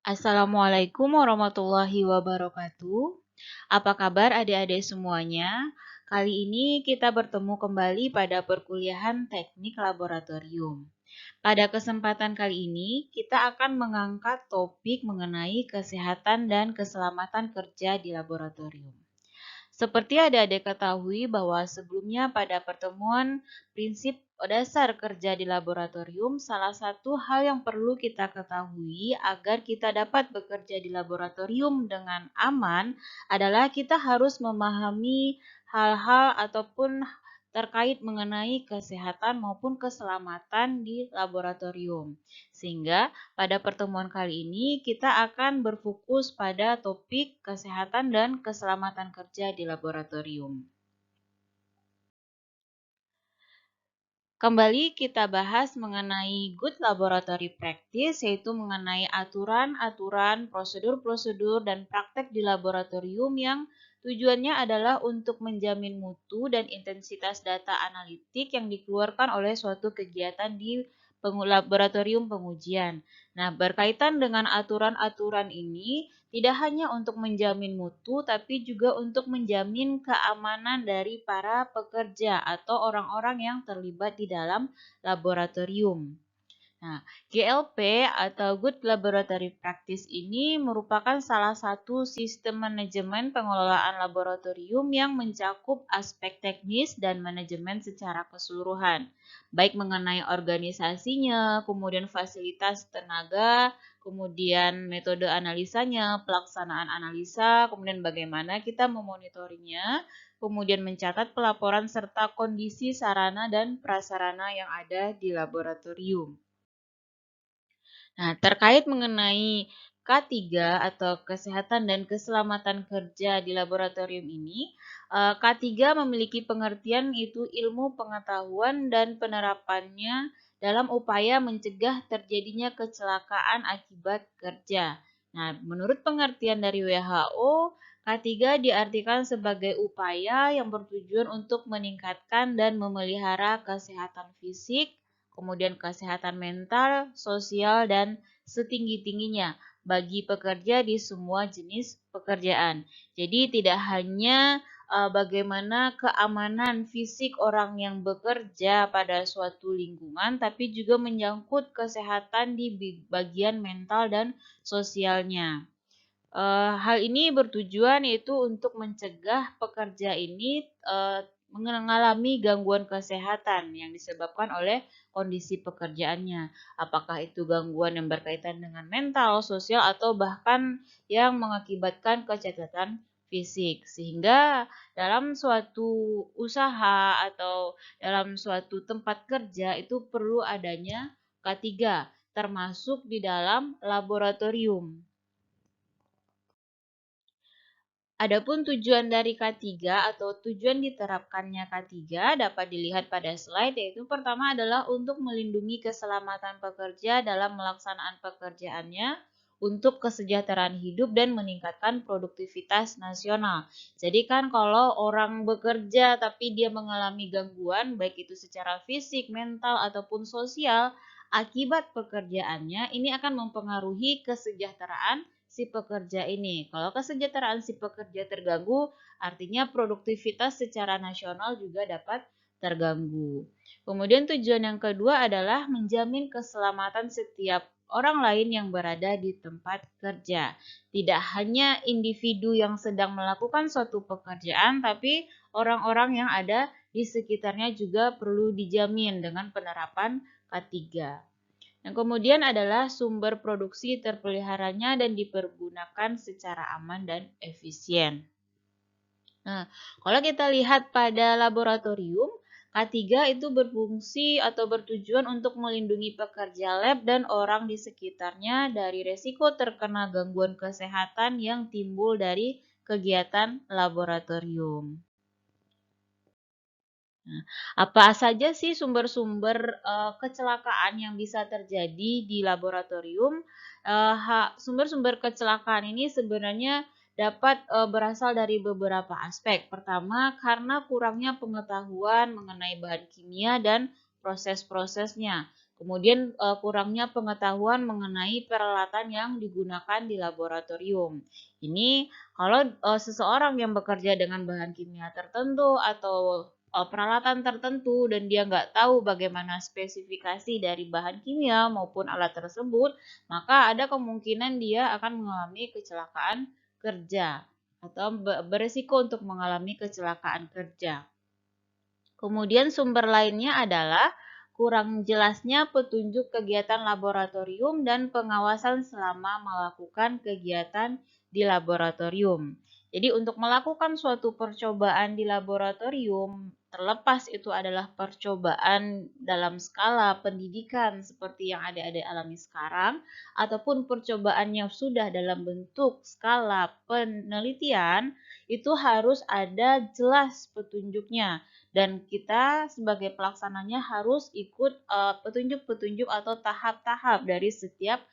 Assalamualaikum warahmatullahi wabarakatuh. Apa kabar adik-adik semuanya? Kali ini kita bertemu kembali pada perkuliahan teknik laboratorium. Pada kesempatan kali ini, kita akan mengangkat topik mengenai kesehatan dan keselamatan kerja di laboratorium. Seperti adik-adik ketahui bahwa sebelumnya pada pertemuan prinsip dasar kerja di laboratorium, salah satu hal yang perlu kita ketahui agar kita dapat bekerja di laboratorium dengan aman adalah kita harus memahami hal-hal ataupun terkait mengenai kesehatan maupun keselamatan di laboratorium. Sehingga pada pertemuan kali ini kita akan berfokus pada topik kesehatan dan keselamatan kerja di laboratorium. Kembali kita bahas mengenai good laboratory practice, yaitu mengenai aturan-aturan, prosedur-prosedur, dan praktek di laboratorium yang tujuannya adalah untuk menjamin mutu dan intensitas data analitik yang dikeluarkan oleh suatu kegiatan di laboratorium pengujian. Nah, berkaitan dengan aturan-aturan ini, tidak hanya untuk menjamin mutu, tapi juga untuk menjamin keamanan dari para pekerja atau orang-orang yang terlibat di dalam laboratorium. Nah, GLP atau Good Laboratory Practice ini merupakan salah satu sistem manajemen pengelolaan laboratorium yang mencakup aspek teknis dan manajemen secara keseluruhan, baik mengenai organisasinya, kemudian fasilitas tenaga, kemudian metode analisanya, pelaksanaan analisa, kemudian bagaimana kita memonitorinya, kemudian mencatat pelaporan serta kondisi sarana dan prasarana yang ada di laboratorium. Nah, terkait mengenai K3 atau kesehatan dan keselamatan kerja di laboratorium ini, K3 memiliki pengertian itu ilmu pengetahuan dan penerapannya dalam upaya mencegah terjadinya kecelakaan akibat kerja. Nah, menurut pengertian dari WHO, K3 diartikan sebagai upaya yang bertujuan untuk meningkatkan dan memelihara kesehatan fisik, kemudian kesehatan mental, sosial, dan setinggi-tingginya bagi pekerja di semua jenis pekerjaan. Jadi tidak hanya bagaimana keamanan fisik orang yang bekerja pada suatu lingkungan, tapi juga menyangkut kesehatan di bagian mental dan sosialnya. Hal ini bertujuan yaitu untuk mencegah pekerja ini mengalami gangguan kesehatan yang disebabkan oleh kondisi pekerjaannya. Apakah itu gangguan yang berkaitan dengan mental, sosial, atau bahkan yang mengakibatkan kecacatan fisik. Sehingga dalam suatu usaha atau dalam suatu tempat kerja itu perlu adanya K3, termasuk di dalam laboratorium. Adapun tujuan dari K3 atau tujuan diterapkannya K3 dapat dilihat pada slide, yaitu pertama adalah untuk melindungi keselamatan pekerja dalam melaksanaan pekerjaannya untuk kesejahteraan hidup dan meningkatkan produktivitas nasional. Jadi kan kalau orang bekerja tapi dia mengalami gangguan baik itu secara fisik, mental ataupun sosial akibat pekerjaannya, ini akan mempengaruhi kesejahteraan si pekerja ini. Kalau kesejahteraan si pekerja terganggu, artinya produktivitas secara nasional juga dapat terganggu. Kemudian tujuan yang kedua adalah menjamin keselamatan setiap orang lain yang berada di tempat kerja. Tidak hanya individu yang sedang melakukan suatu pekerjaan, tapi orang-orang yang ada di sekitarnya juga perlu dijamin dengan penerapan K3. Yang kemudian adalah sumber produksi terpeliharanya dan dipergunakan secara aman dan efisien. Nah, kalau kita lihat pada laboratorium, K3 itu berfungsi atau bertujuan untuk melindungi pekerja lab dan orang di sekitarnya dari resiko terkena gangguan kesehatan yang timbul dari kegiatan laboratorium. Nah, apa saja sih sumber-sumber kecelakaan yang bisa terjadi di laboratorium? Sumber-sumber kecelakaan ini sebenarnya dapat berasal dari beberapa aspek. Pertama, karena kurangnya pengetahuan mengenai bahan kimia dan proses-prosesnya. Kemudian kurangnya pengetahuan mengenai peralatan yang digunakan di laboratorium. Ini kalau seseorang yang bekerja dengan bahan kimia tertentu atau peralatan tertentu dan dia nggak tahu bagaimana spesifikasi dari bahan kimia maupun alat tersebut, maka ada kemungkinan dia akan mengalami kecelakaan kerja atau beresiko untuk mengalami kecelakaan kerja. Kemudian sumber lainnya adalah kurang jelasnya petunjuk kegiatan laboratorium dan pengawasan selama melakukan kegiatan di laboratorium. Jadi untuk melakukan suatu percobaan di laboratorium, terlepas itu adalah percobaan dalam skala pendidikan seperti yang adik-adik alami sekarang, ataupun percobaan yang sudah dalam bentuk skala penelitian, itu harus ada jelas petunjuknya dan kita sebagai pelaksananya harus ikut petunjuk-petunjuk atau tahap-tahap dari setiap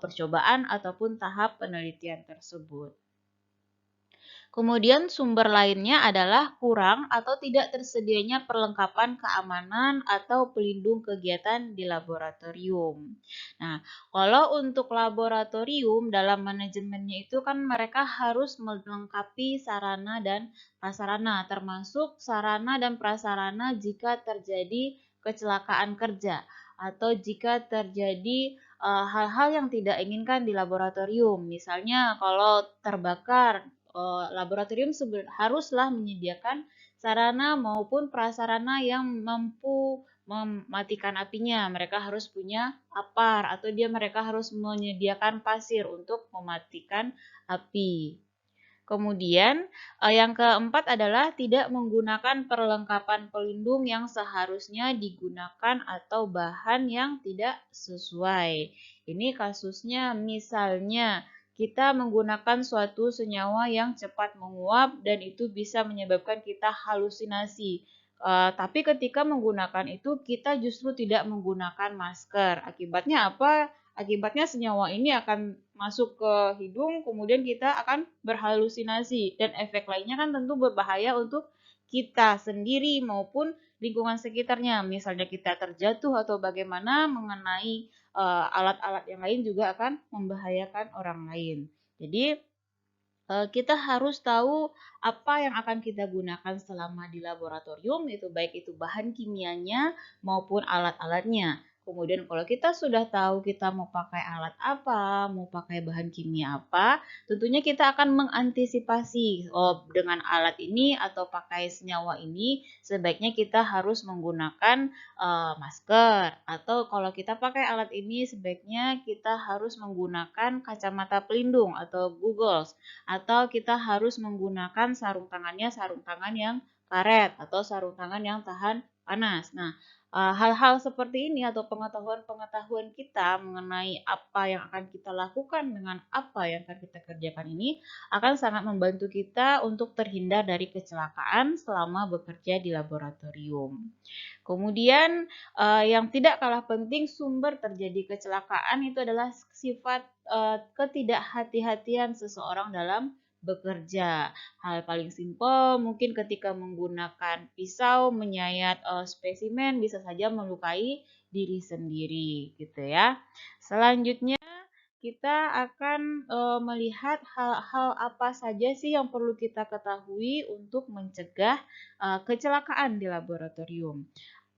percobaan ataupun tahap penelitian tersebut. Kemudian sumber lainnya adalah kurang atau tidak tersedianya perlengkapan keamanan atau pelindung kegiatan di laboratorium. Nah, kalau untuk laboratorium dalam manajemennya itu kan mereka harus melengkapi sarana dan prasarana, termasuk sarana dan prasarana jika terjadi kecelakaan kerja atau jika terjadi hal-hal yang tidak inginkan di laboratorium. Misalnya kalau terbakar, laboratorium haruslah menyediakan sarana maupun prasarana yang mampu mematikan apinya. Mereka harus punya apar atau mereka harus menyediakan pasir untuk mematikan api. Kemudian yang keempat adalah tidak menggunakan perlengkapan pelindung yang seharusnya digunakan atau bahan yang tidak sesuai. Ini kasusnya misalnya kita menggunakan suatu senyawa yang cepat menguap dan itu bisa menyebabkan kita halusinasi. Tapi ketika menggunakan itu kita justru tidak menggunakan masker. Akibatnya apa? Akibatnya senyawa ini akan masuk ke hidung, kemudian kita akan berhalusinasi dan efek lainnya kan tentu berbahaya untuk kita sendiri maupun lingkungan sekitarnya. Misalnya kita terjatuh atau bagaimana mengenai alat-alat yang lain juga akan membahayakan orang lain. Jadi kita harus tahu apa yang akan kita gunakan selama di laboratorium, itu baik itu bahan kimianya maupun alat-alatnya. Kemudian kalau kita sudah tahu kita mau pakai alat apa, mau pakai bahan kimia apa, tentunya kita akan mengantisipasi dengan alat ini atau pakai senyawa ini sebaiknya kita harus menggunakan masker atau kalau kita pakai alat ini sebaiknya kita harus menggunakan kacamata pelindung atau goggles atau kita harus menggunakan sarung tangan yang karet atau sarung tangan yang tahan panas. Nah, hal-hal seperti ini atau pengetahuan-pengetahuan kita mengenai apa yang akan kita lakukan dengan apa yang akan kita kerjakan ini akan sangat membantu kita untuk terhindar dari kecelakaan selama bekerja di laboratorium. Kemudian yang tidak kalah penting sumber terjadi kecelakaan itu adalah sifat ketidakhati-hatian seseorang dalam bekerja. Hal paling simpel mungkin ketika menggunakan pisau menyayat spesimen bisa saja melukai diri sendiri gitu ya. Selanjutnya kita akan melihat hal-hal apa saja sih yang perlu kita ketahui untuk mencegah kecelakaan di laboratorium.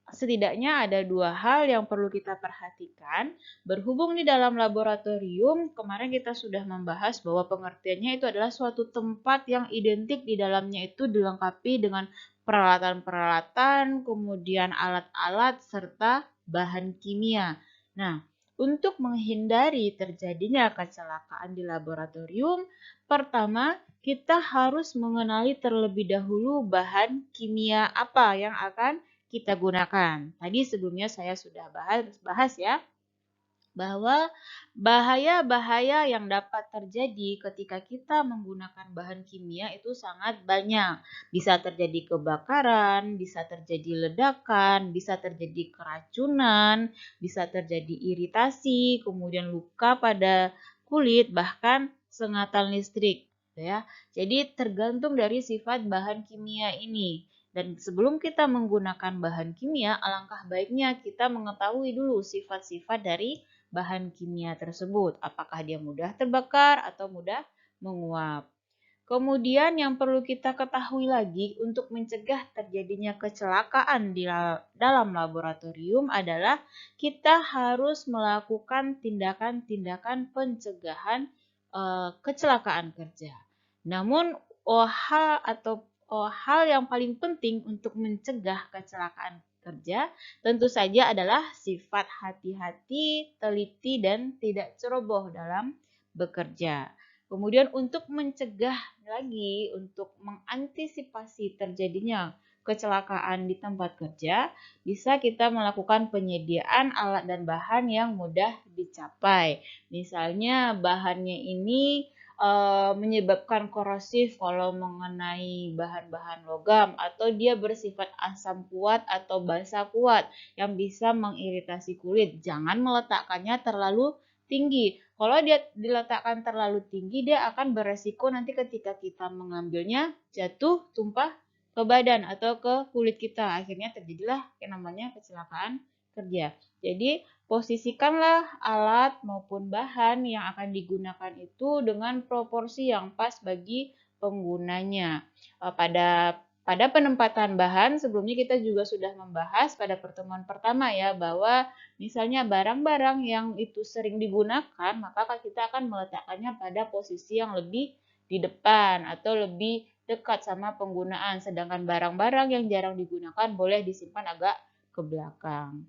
Setidaknya ada dua hal yang perlu kita perhatikan. Berhubung di dalam laboratorium, kemarin kita sudah membahas bahwa pengertiannya itu adalah suatu tempat yang identik di dalamnya itu dilengkapi dengan peralatan-peralatan, kemudian alat-alat, serta bahan kimia. Nah, untuk menghindari terjadinya kecelakaan di laboratorium, pertama kita harus mengenali terlebih dahulu bahan kimia apa yang akan kita gunakan. Tadi sebelumnya saya sudah bahas ya, bahwa bahaya-bahaya yang dapat terjadi ketika kita menggunakan bahan kimia itu sangat banyak. Bisa terjadi kebakaran, bisa terjadi ledakan, bisa terjadi keracunan, bisa terjadi iritasi, kemudian luka pada kulit, bahkan sengatan listrik. Ya. Jadi tergantung dari sifat bahan kimia ini. Dan sebelum kita menggunakan bahan kimia, alangkah baiknya kita mengetahui dulu sifat-sifat dari bahan kimia tersebut. Apakah dia mudah terbakar atau mudah menguap. Kemudian yang perlu kita ketahui lagi untuk mencegah terjadinya kecelakaan di dalam laboratorium adalah kita harus melakukan tindakan-tindakan pencegahan kecelakaan kerja. Namun hal yang paling penting untuk mencegah kecelakaan kerja tentu saja adalah sifat hati-hati, teliti, dan tidak ceroboh dalam bekerja. Kemudian untuk mencegah lagi, untuk mengantisipasi terjadinya kecelakaan di tempat kerja, bisa kita melakukan penyediaan alat dan bahan yang mudah dicapai. Misalnya bahannya ini menyebabkan korosif kalau mengenai bahan-bahan logam, atau dia bersifat asam kuat atau basa kuat yang bisa mengiritasi kulit. Jangan meletakkannya terlalu tinggi. Kalau dia diletakkan terlalu tinggi, dia akan beresiko nanti ketika kita mengambilnya jatuh, tumpah ke badan atau ke kulit kita. Akhirnya terjadilah yang namanya kecelakaan kerja. Jadi posisikanlah alat maupun bahan yang akan digunakan itu dengan proporsi yang pas bagi penggunanya. Pada penempatan bahan, sebelumnya kita juga sudah membahas pada pertemuan pertama ya, bahwa misalnya barang-barang yang itu sering digunakan, maka kita akan meletakkannya pada posisi yang lebih di depan atau lebih dekat sama penggunaan. Sedangkan barang-barang yang jarang digunakan boleh disimpan agak ke belakang.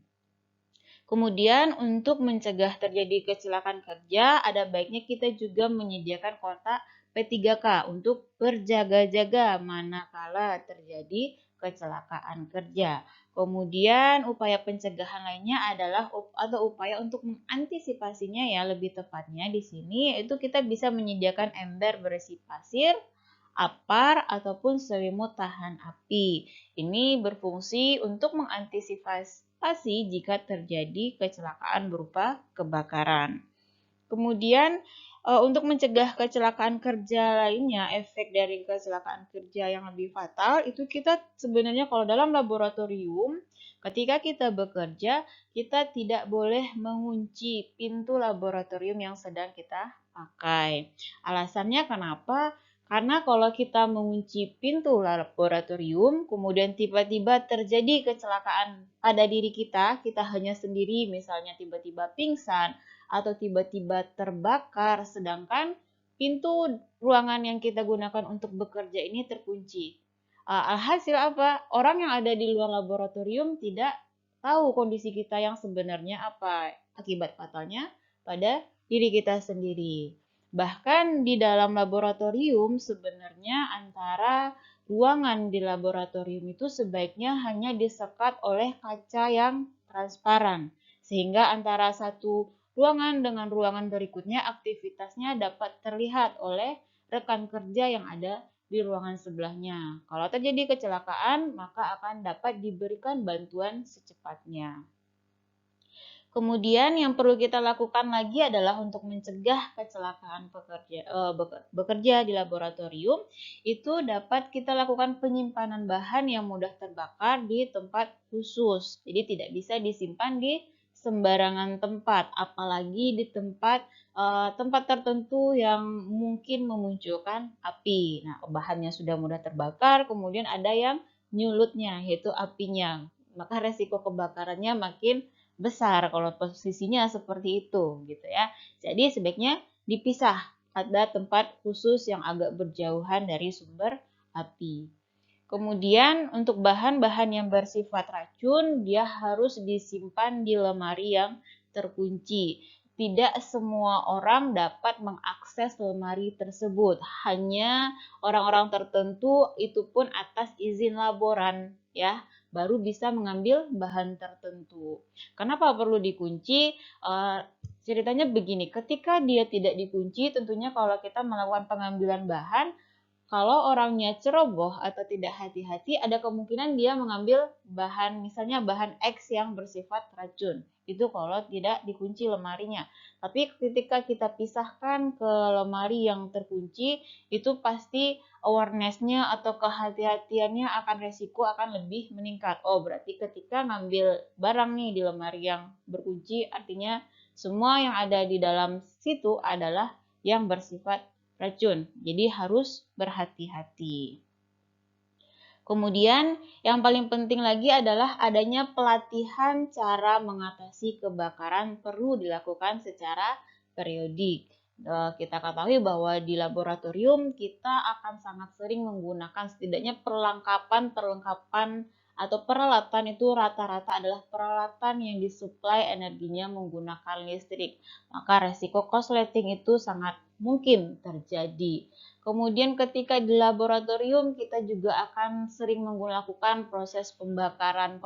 Kemudian untuk mencegah terjadi kecelakaan kerja, ada baiknya kita juga menyediakan kotak P3K untuk berjaga-jaga manakala terjadi kecelakaan kerja. Kemudian upaya pencegahan lainnya adalah upaya untuk mengantisipasinya ya, lebih tepatnya di sini yaitu kita bisa menyediakan ember berisi pasir, apar, ataupun selimut tahan api. Ini berfungsi untuk mengantisipasi jika terjadi kecelakaan berupa kebakaran. Kemudian untuk mencegah kecelakaan kerja lainnya, efek dari kecelakaan kerja yang lebih fatal itu kita sebenarnya kalau dalam laboratorium, ketika kita bekerja, kita tidak boleh mengunci pintu laboratorium yang sedang kita pakai. Alasannya kenapa? Karena kalau kita mengunci pintu laboratorium, kemudian tiba-tiba terjadi kecelakaan pada diri kita hanya sendiri, misalnya tiba-tiba pingsan, atau tiba-tiba terbakar, sedangkan pintu ruangan yang kita gunakan untuk bekerja ini terkunci. Alhasil apa? Orang yang ada di luar laboratorium tidak tahu kondisi kita yang sebenarnya apa. Akibat fatalnya pada diri kita sendiri. Bahkan di dalam laboratorium sebenarnya antara ruangan di laboratorium itu sebaiknya hanya disekat oleh kaca yang transparan. Sehingga antara satu ruangan dengan ruangan berikutnya aktivitasnya dapat terlihat oleh rekan kerja yang ada di ruangan sebelahnya. Kalau terjadi kecelakaan, maka akan dapat diberikan bantuan secepatnya. Kemudian yang perlu kita lakukan lagi adalah untuk mencegah kecelakaan bekerja di laboratorium, itu dapat kita lakukan penyimpanan bahan yang mudah terbakar di tempat khusus. Jadi tidak bisa disimpan di sembarangan tempat, apalagi di tempat tertentu yang mungkin memunculkan api. Nah, bahannya sudah mudah terbakar, kemudian ada yang nyulutnya, yaitu apinya. Maka resiko kebakarannya makin besar kalau posisinya seperti itu gitu ya. Jadi sebaiknya dipisah, ada tempat khusus yang agak berjauhan dari sumber api. Kemudian untuk bahan-bahan yang bersifat racun, dia harus disimpan di lemari yang terkunci. Tidak semua orang dapat mengakses lemari tersebut. Hanya orang-orang tertentu, itu pun atas izin laboran ya, baru bisa mengambil bahan tertentu. Kenapa perlu dikunci? Ceritanya begini, ketika dia tidak dikunci, tentunya kalau kita melakukan pengambilan bahan, kalau orangnya ceroboh atau tidak hati-hati, ada kemungkinan dia mengambil bahan, misalnya bahan X yang bersifat racun. itu kalau tidak dikunci lemarinya. Tapi ketika kita pisahkan ke lemari yang terkunci, itu pasti awareness-nya atau kehati-hatiannya akan resiko akan lebih meningkat. Oh, berarti ketika ngambil barang nih di lemari yang berkunci, artinya semua yang ada di dalam situ adalah yang bersifat racun. Jadi harus berhati-hati. Kemudian yang paling penting lagi adalah adanya pelatihan cara mengatasi kebakaran perlu dilakukan secara periodik. Kita ketahui bahwa di laboratorium kita akan sangat sering menggunakan setidaknya perlengkapan atau peralatan itu rata-rata adalah peralatan yang disuplai energinya menggunakan listrik. Maka resiko korsleting itu sangat mungkin terjadi. Kemudian ketika di laboratorium kita juga akan sering melakukan proses pembakaran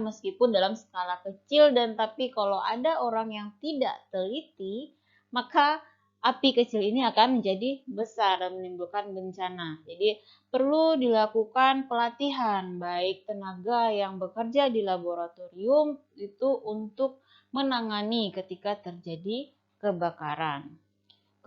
meskipun dalam skala kecil, dan tapi kalau ada orang yang tidak teliti, maka api kecil ini akan menjadi besar dan menimbulkan bencana. Jadi perlu dilakukan pelatihan baik tenaga yang bekerja di laboratorium itu untuk menangani ketika terjadi kebakaran.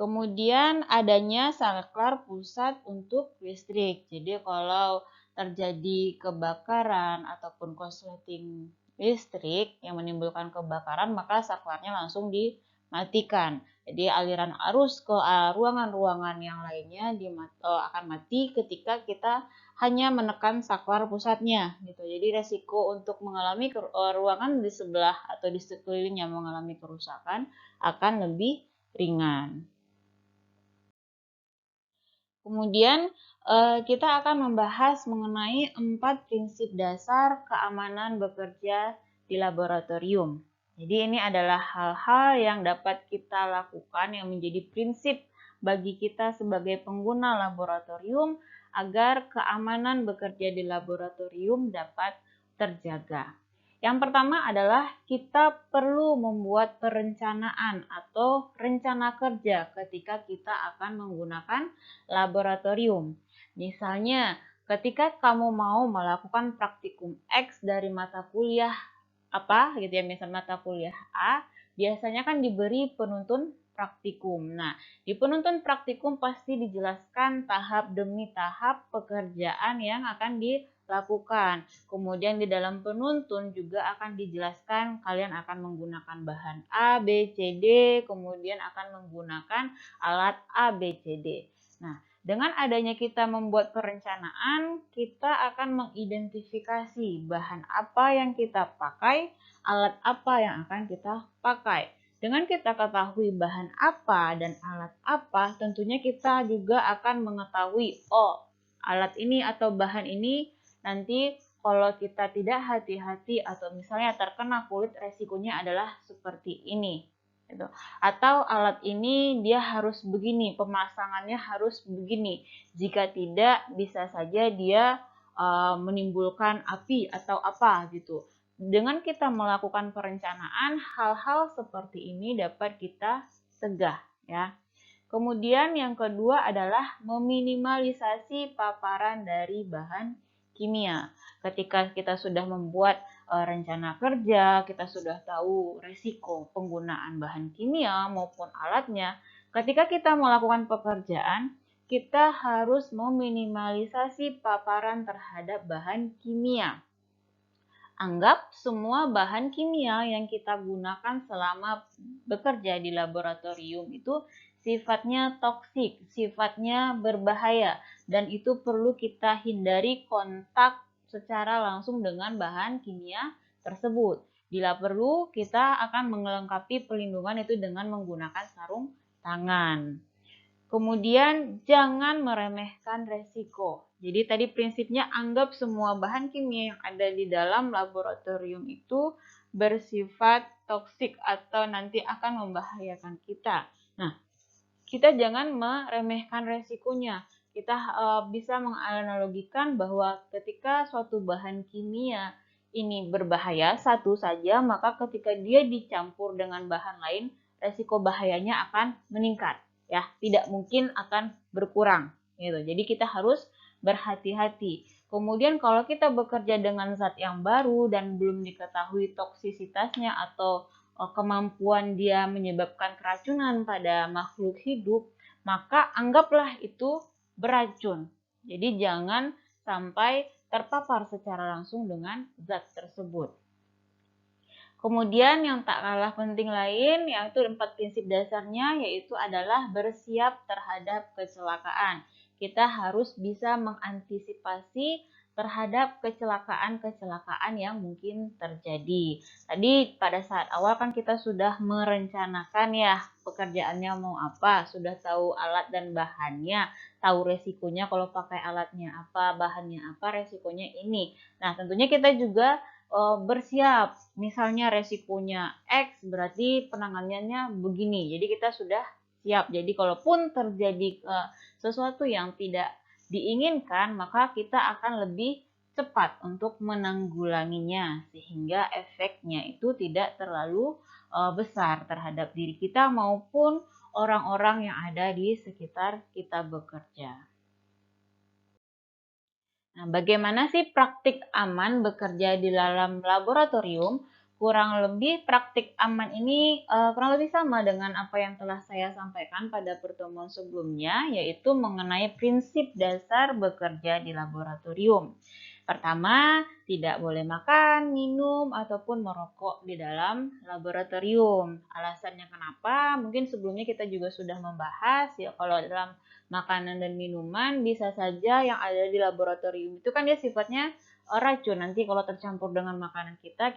Kemudian adanya saklar pusat untuk listrik. Jadi kalau terjadi kebakaran ataupun korsleting listrik yang menimbulkan kebakaran, maka saklarnya langsung dimatikan. Jadi aliran arus ke ruangan-ruangan yang lainnya akan mati ketika kita hanya menekan saklar pusatnya gitu. Jadi resiko untuk mengalami ruangan di sebelah atau di sekelilingnya mengalami kerusakan akan lebih ringan. Kemudian kita akan membahas mengenai 4 prinsip dasar keamanan bekerja di laboratorium. Jadi ini adalah hal-hal yang dapat kita lakukan yang menjadi prinsip bagi kita sebagai pengguna laboratorium agar keamanan bekerja di laboratorium dapat terjaga. Yang pertama adalah kita perlu membuat perencanaan atau rencana kerja ketika kita akan menggunakan laboratorium. Misalnya, ketika kamu mau melakukan praktikum X dari mata kuliah apa gitu ya, misalnya mata kuliah A, biasanya kan diberi penuntun praktikum. Nah, di penuntun praktikum pasti dijelaskan tahap demi tahap pekerjaan yang akan dilakukan. Kemudian di dalam penuntun juga akan dijelaskan kalian akan menggunakan bahan A, B, C, D, kemudian akan menggunakan alat A, B, C, D. Nah, dengan adanya kita membuat perencanaan, kita akan mengidentifikasi bahan apa yang kita pakai, alat apa yang akan kita pakai. Dengan kita ketahui bahan apa dan alat apa, tentunya kita juga akan mengetahui, oh, alat ini atau bahan ini nanti kalau kita tidak hati-hati atau misalnya terkena kulit, resikonya adalah seperti ini. Gitu. Atau alat ini dia harus begini, pemasangannya harus begini. Jika tidak, bisa saja dia menimbulkan api atau apa gitu. Dengan kita melakukan perencanaan, hal-hal seperti ini dapat kita cegah ya. Kemudian yang kedua adalah meminimalisasi paparan dari bahan kimia. Ketika kita sudah membuat rencana kerja, kita sudah tahu risiko penggunaan bahan kimia maupun alatnya. Ketika kita melakukan pekerjaan, kita harus meminimalisasi paparan terhadap bahan kimia. Anggap semua bahan kimia yang kita gunakan selama bekerja di laboratorium itu sifatnya toksik, sifatnya berbahaya, dan itu perlu kita hindari kontak secara langsung dengan bahan kimia tersebut. Bila perlu, kita akan melengkapi perlindungan itu dengan menggunakan sarung tangan. Kemudian jangan meremehkan resiko. Jadi tadi prinsipnya anggap semua bahan kimia yang ada di dalam laboratorium itu bersifat toksik atau nanti akan membahayakan kita. Nah, kita jangan meremehkan resikonya. Kita bisa menganalogikan bahwa ketika suatu bahan kimia ini berbahaya satu saja, maka ketika dia dicampur dengan bahan lain, resiko bahayanya akan meningkat. Ya, tidak mungkin akan berkurang gitu. Jadi kita harus berhati-hati. Kemudian kalau kita bekerja dengan zat yang baru dan belum diketahui toksisitasnya atau kemampuan dia menyebabkan keracunan pada makhluk hidup, maka anggaplah itu beracun. Jadi jangan sampai terpapar secara langsung dengan zat tersebut. Kemudian yang tak kalah penting lain, yaitu 4 prinsip dasarnya, yaitu adalah bersiap terhadap kecelakaan. Kita harus bisa mengantisipasi terhadap kecelakaan-kecelakaan yang mungkin terjadi. Tadi pada saat awal kan kita sudah merencanakan ya pekerjaannya mau apa, sudah tahu alat dan bahannya, tahu resikonya kalau pakai alatnya apa, bahannya apa, resikonya ini. Nah, tentunya kita juga bersiap, misalnya resikonya X berarti penanganannya begini. Jadi kita sudah siap. Jadi kalaupun terjadi sesuatu yang tidak diinginkan, maka kita akan lebih cepat untuk menanggulanginya sehingga efeknya itu tidak terlalu besar terhadap diri kita maupun orang-orang yang ada di sekitar kita bekerja. Nah, bagaimana sih praktik aman bekerja di dalam laboratorium? Kurang lebih praktik aman ini kurang lebih sama dengan apa yang telah saya sampaikan pada pertemuan sebelumnya, yaitu mengenai prinsip dasar bekerja di laboratorium. Pertama, tidak boleh makan, minum, ataupun merokok di dalam laboratorium. Alasannya kenapa? Mungkin sebelumnya kita juga sudah membahas ya, kalau dalam makanan dan minuman bisa saja yang ada di laboratorium itu kan dia sifatnya racun. Nanti kalau tercampur dengan makanan kita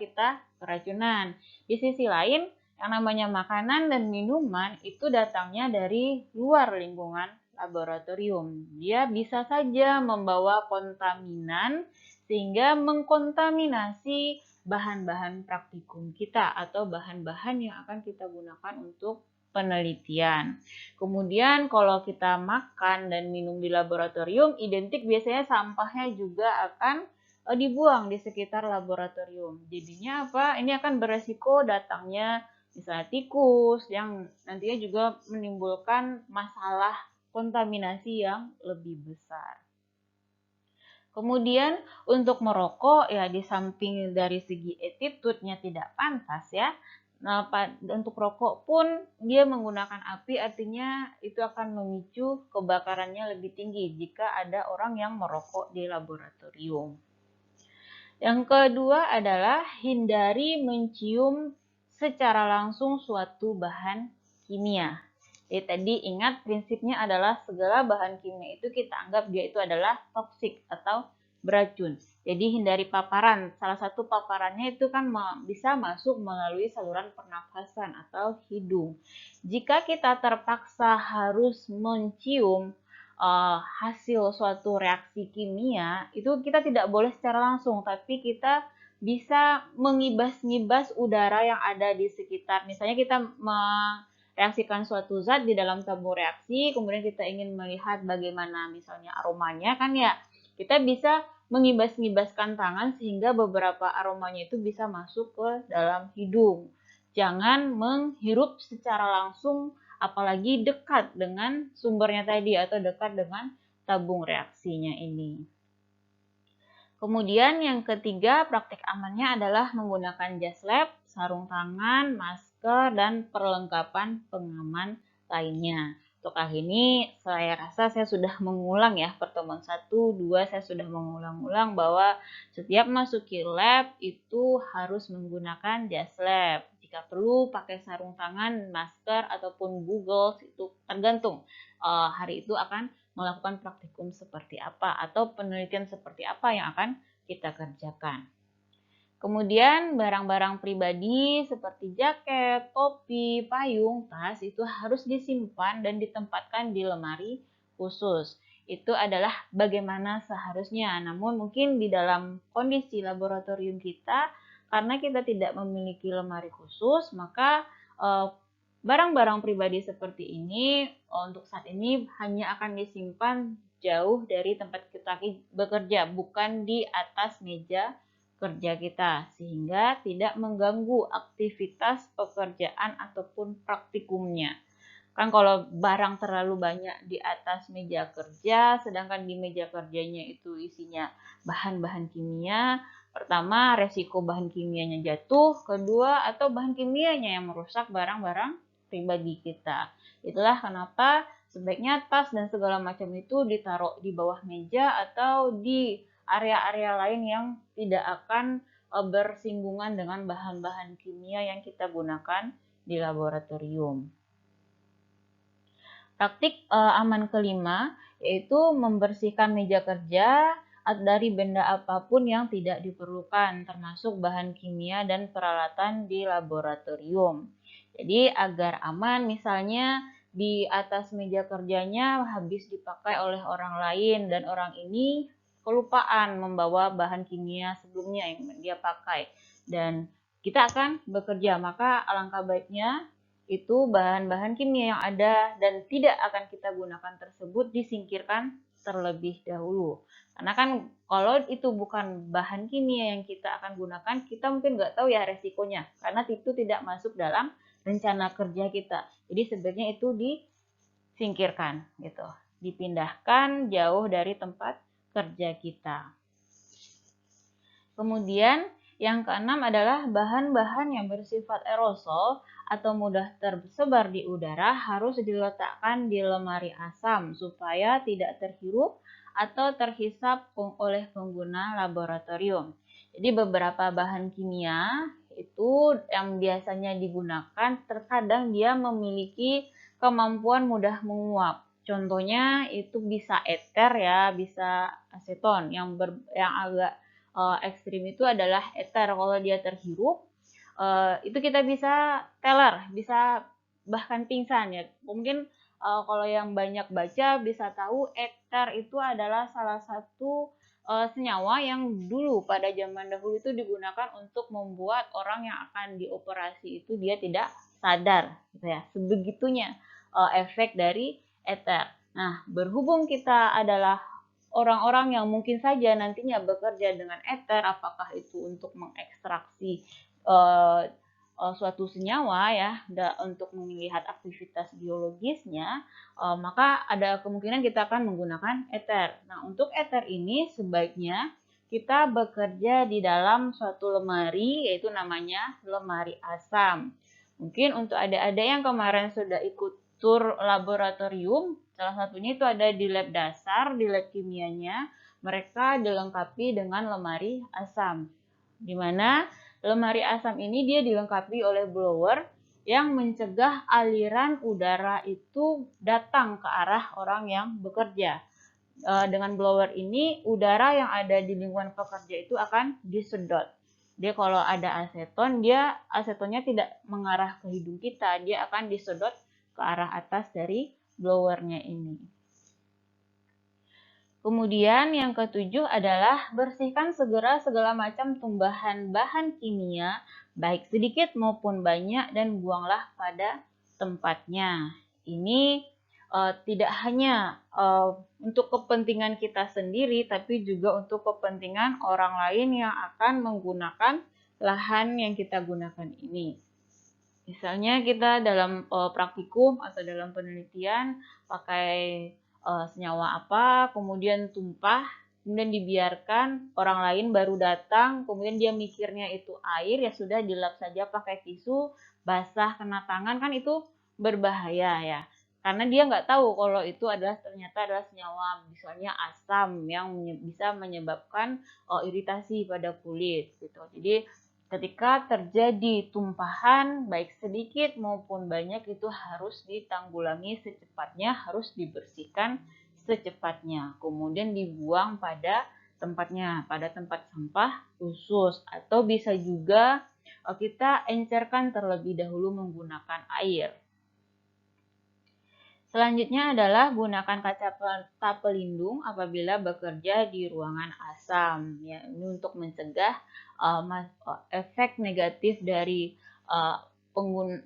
keracunan. Di sisi lain, yang namanya makanan dan minuman itu datangnya dari luar lingkungan laboratorium. Dia bisa saja membawa kontaminan sehingga mengkontaminasi bahan-bahan praktikum kita atau bahan-bahan yang akan kita gunakan untuk penelitian. Kemudian kalau kita makan dan minum di laboratorium, identik biasanya sampahnya juga akan dibuang di sekitar laboratorium. Jadinya apa? Ini akan beresiko datangnya misalnya tikus yang nantinya juga menimbulkan masalah kontaminasi yang lebih besar. Kemudian untuk merokok ya di samping dari segi attitude-nya tidak pantas ya. Nah, untuk rokok pun dia menggunakan api artinya itu akan memicu kebakarannya lebih tinggi jika ada orang yang merokok di laboratorium. Yang kedua adalah hindari mencium secara langsung suatu bahan kimia. Jadi tadi ingat prinsipnya adalah segala bahan kimia itu kita anggap dia itu adalah toksik atau beracun. Jadi hindari paparan. Salah satu paparannya itu kan bisa masuk melalui saluran pernafasan atau hidung. Jika kita terpaksa harus mencium hasil suatu reaksi kimia, itu kita tidak boleh secara langsung, tapi kita bisa mengibas-ngibas udara yang ada di sekitar. Misalnya kita reaksikan suatu zat di dalam tabung reaksi, kemudian kita ingin melihat bagaimana misalnya aromanya kan ya, kita bisa mengibas-ngibaskan tangan sehingga beberapa aromanya itu bisa masuk ke dalam hidung. Jangan menghirup secara langsung, apalagi dekat dengan sumbernya tadi atau dekat dengan tabung reaksinya ini. Kemudian yang ketiga, praktik amannya adalah menggunakan jas lab, sarung tangan, masker, dan perlengkapan pengaman lainnya. Untuk hal ini saya rasa saya sudah mengulang ya, pertemuan 1, 2 saya sudah mengulang-ulang bahwa setiap masuki lab itu harus menggunakan jas lab. Jika perlu pakai sarung tangan, masker, ataupun goggles itu tergantung hari itu akan melakukan praktikum seperti apa atau penelitian seperti apa yang akan kita kerjakan. Kemudian barang-barang pribadi seperti jaket, topi, payung, tas itu harus disimpan dan ditempatkan di lemari khusus. Itu adalah bagaimana seharusnya. Namun mungkin di dalam kondisi laboratorium kita, karena kita tidak memiliki lemari khusus, maka barang-barang pribadi seperti ini untuk saat ini hanya akan disimpan jauh dari tempat kita bekerja, bukan di atas meja kerja kita, sehingga tidak mengganggu aktivitas pekerjaan ataupun praktikumnya. Kan kalau barang terlalu banyak di atas meja kerja, sedangkan di meja kerjanya itu isinya bahan-bahan kimia, pertama resiko bahan kimianya jatuh, kedua atau bahan kimianya yang merusak barang-barang pribadi kita. Itulah kenapa sebaiknya tas dan segala macam itu ditaruh di bawah meja atau di area-area lain yang tidak akan bersinggungan dengan bahan-bahan kimia yang kita gunakan di laboratorium. Praktik aman kelima yaitu membersihkan meja kerja dari benda apapun yang tidak diperlukan, termasuk bahan kimia dan peralatan di laboratorium. Jadi agar aman, misalnya di atas meja kerjanya habis dipakai oleh orang lain dan orang ini kelupaan membawa bahan kimia sebelumnya yang dia pakai dan kita akan bekerja, maka alangkah baiknya itu bahan-bahan kimia yang ada dan tidak akan kita gunakan tersebut disingkirkan terlebih dahulu. Karena kan kalau itu bukan bahan kimia yang kita akan gunakan, kita mungkin nggak tahu ya resikonya, karena itu tidak masuk dalam rencana kerja kita. Jadi sebaiknya itu disingkirkan gitu, dipindahkan jauh dari tempat kerja kita. Kemudian yang keenam adalah bahan-bahan yang bersifat aerosol atau mudah tersebar di udara harus diletakkan di lemari asam supaya tidak terhirup atau terhisap oleh pengguna laboratorium. Jadi beberapa bahan kimia itu yang biasanya digunakan terkadang dia memiliki kemampuan mudah menguap. Contohnya itu bisa eter ya, bisa aseton yang agak ekstrim itu adalah eter. Kalau dia terhirup, itu kita bisa teler, bisa bahkan pingsan ya. Mungkin kalau yang banyak baca bisa tahu eter itu adalah salah satu senyawa yang dulu pada zaman dahulu itu digunakan untuk membuat orang yang akan dioperasi itu dia tidak sadar, gitu ya. Sebegitunya efek dari eter. Nah, berhubung kita adalah orang-orang yang mungkin saja nantinya bekerja dengan eter, apakah itu untuk mengekstraksi suatu senyawa ya, untuk melihat aktivitas biologisnya, maka ada kemungkinan kita akan menggunakan eter. Nah, untuk eter ini sebaiknya kita bekerja di dalam suatu lemari, yaitu namanya lemari asam. Mungkin untuk adik-adik yang kemarin sudah ikut tur laboratorium, salah satunya itu ada di lab dasar, di lab kimianya, mereka dilengkapi dengan lemari asam. Di mana lemari asam ini dia dilengkapi oleh blower yang mencegah aliran udara itu datang ke arah orang yang bekerja. Dengan blower ini, udara yang ada di lingkungan pekerja itu akan disedot. Dia kalau ada aseton, asetonnya tidak mengarah ke hidung kita, dia akan disedot ke arah atas dari blowernya ini. Kemudian yang ketujuh adalah bersihkan segera segala macam tumbuhan bahan kimia, baik sedikit maupun banyak, dan buanglah pada tempatnya. Ini tidak hanya untuk kepentingan kita sendiri, tapi juga untuk kepentingan orang lain yang akan menggunakan lahan yang kita gunakan ini. Misalnya kita dalam praktikum atau dalam penelitian pakai senyawa apa, kemudian tumpah, kemudian dibiarkan orang lain baru datang, kemudian dia mikirnya itu air, ya sudah dilap saja pakai tisu, basah kena tangan, kan itu berbahaya ya. Karena dia nggak tahu kalau itu ternyata adalah senyawa, misalnya asam yang bisa menyebabkan iritasi pada kulit gitu. Jadi ketika terjadi tumpahan baik sedikit maupun banyak itu harus ditanggulangi secepatnya, harus dibersihkan secepatnya. Kemudian dibuang pada tempatnya, pada tempat sampah khusus, atau bisa juga kita encerkan terlebih dahulu menggunakan air. Selanjutnya adalah gunakan kacamata pelindung apabila bekerja di ruangan asam. Ya, ini untuk mencegah efek negatif dari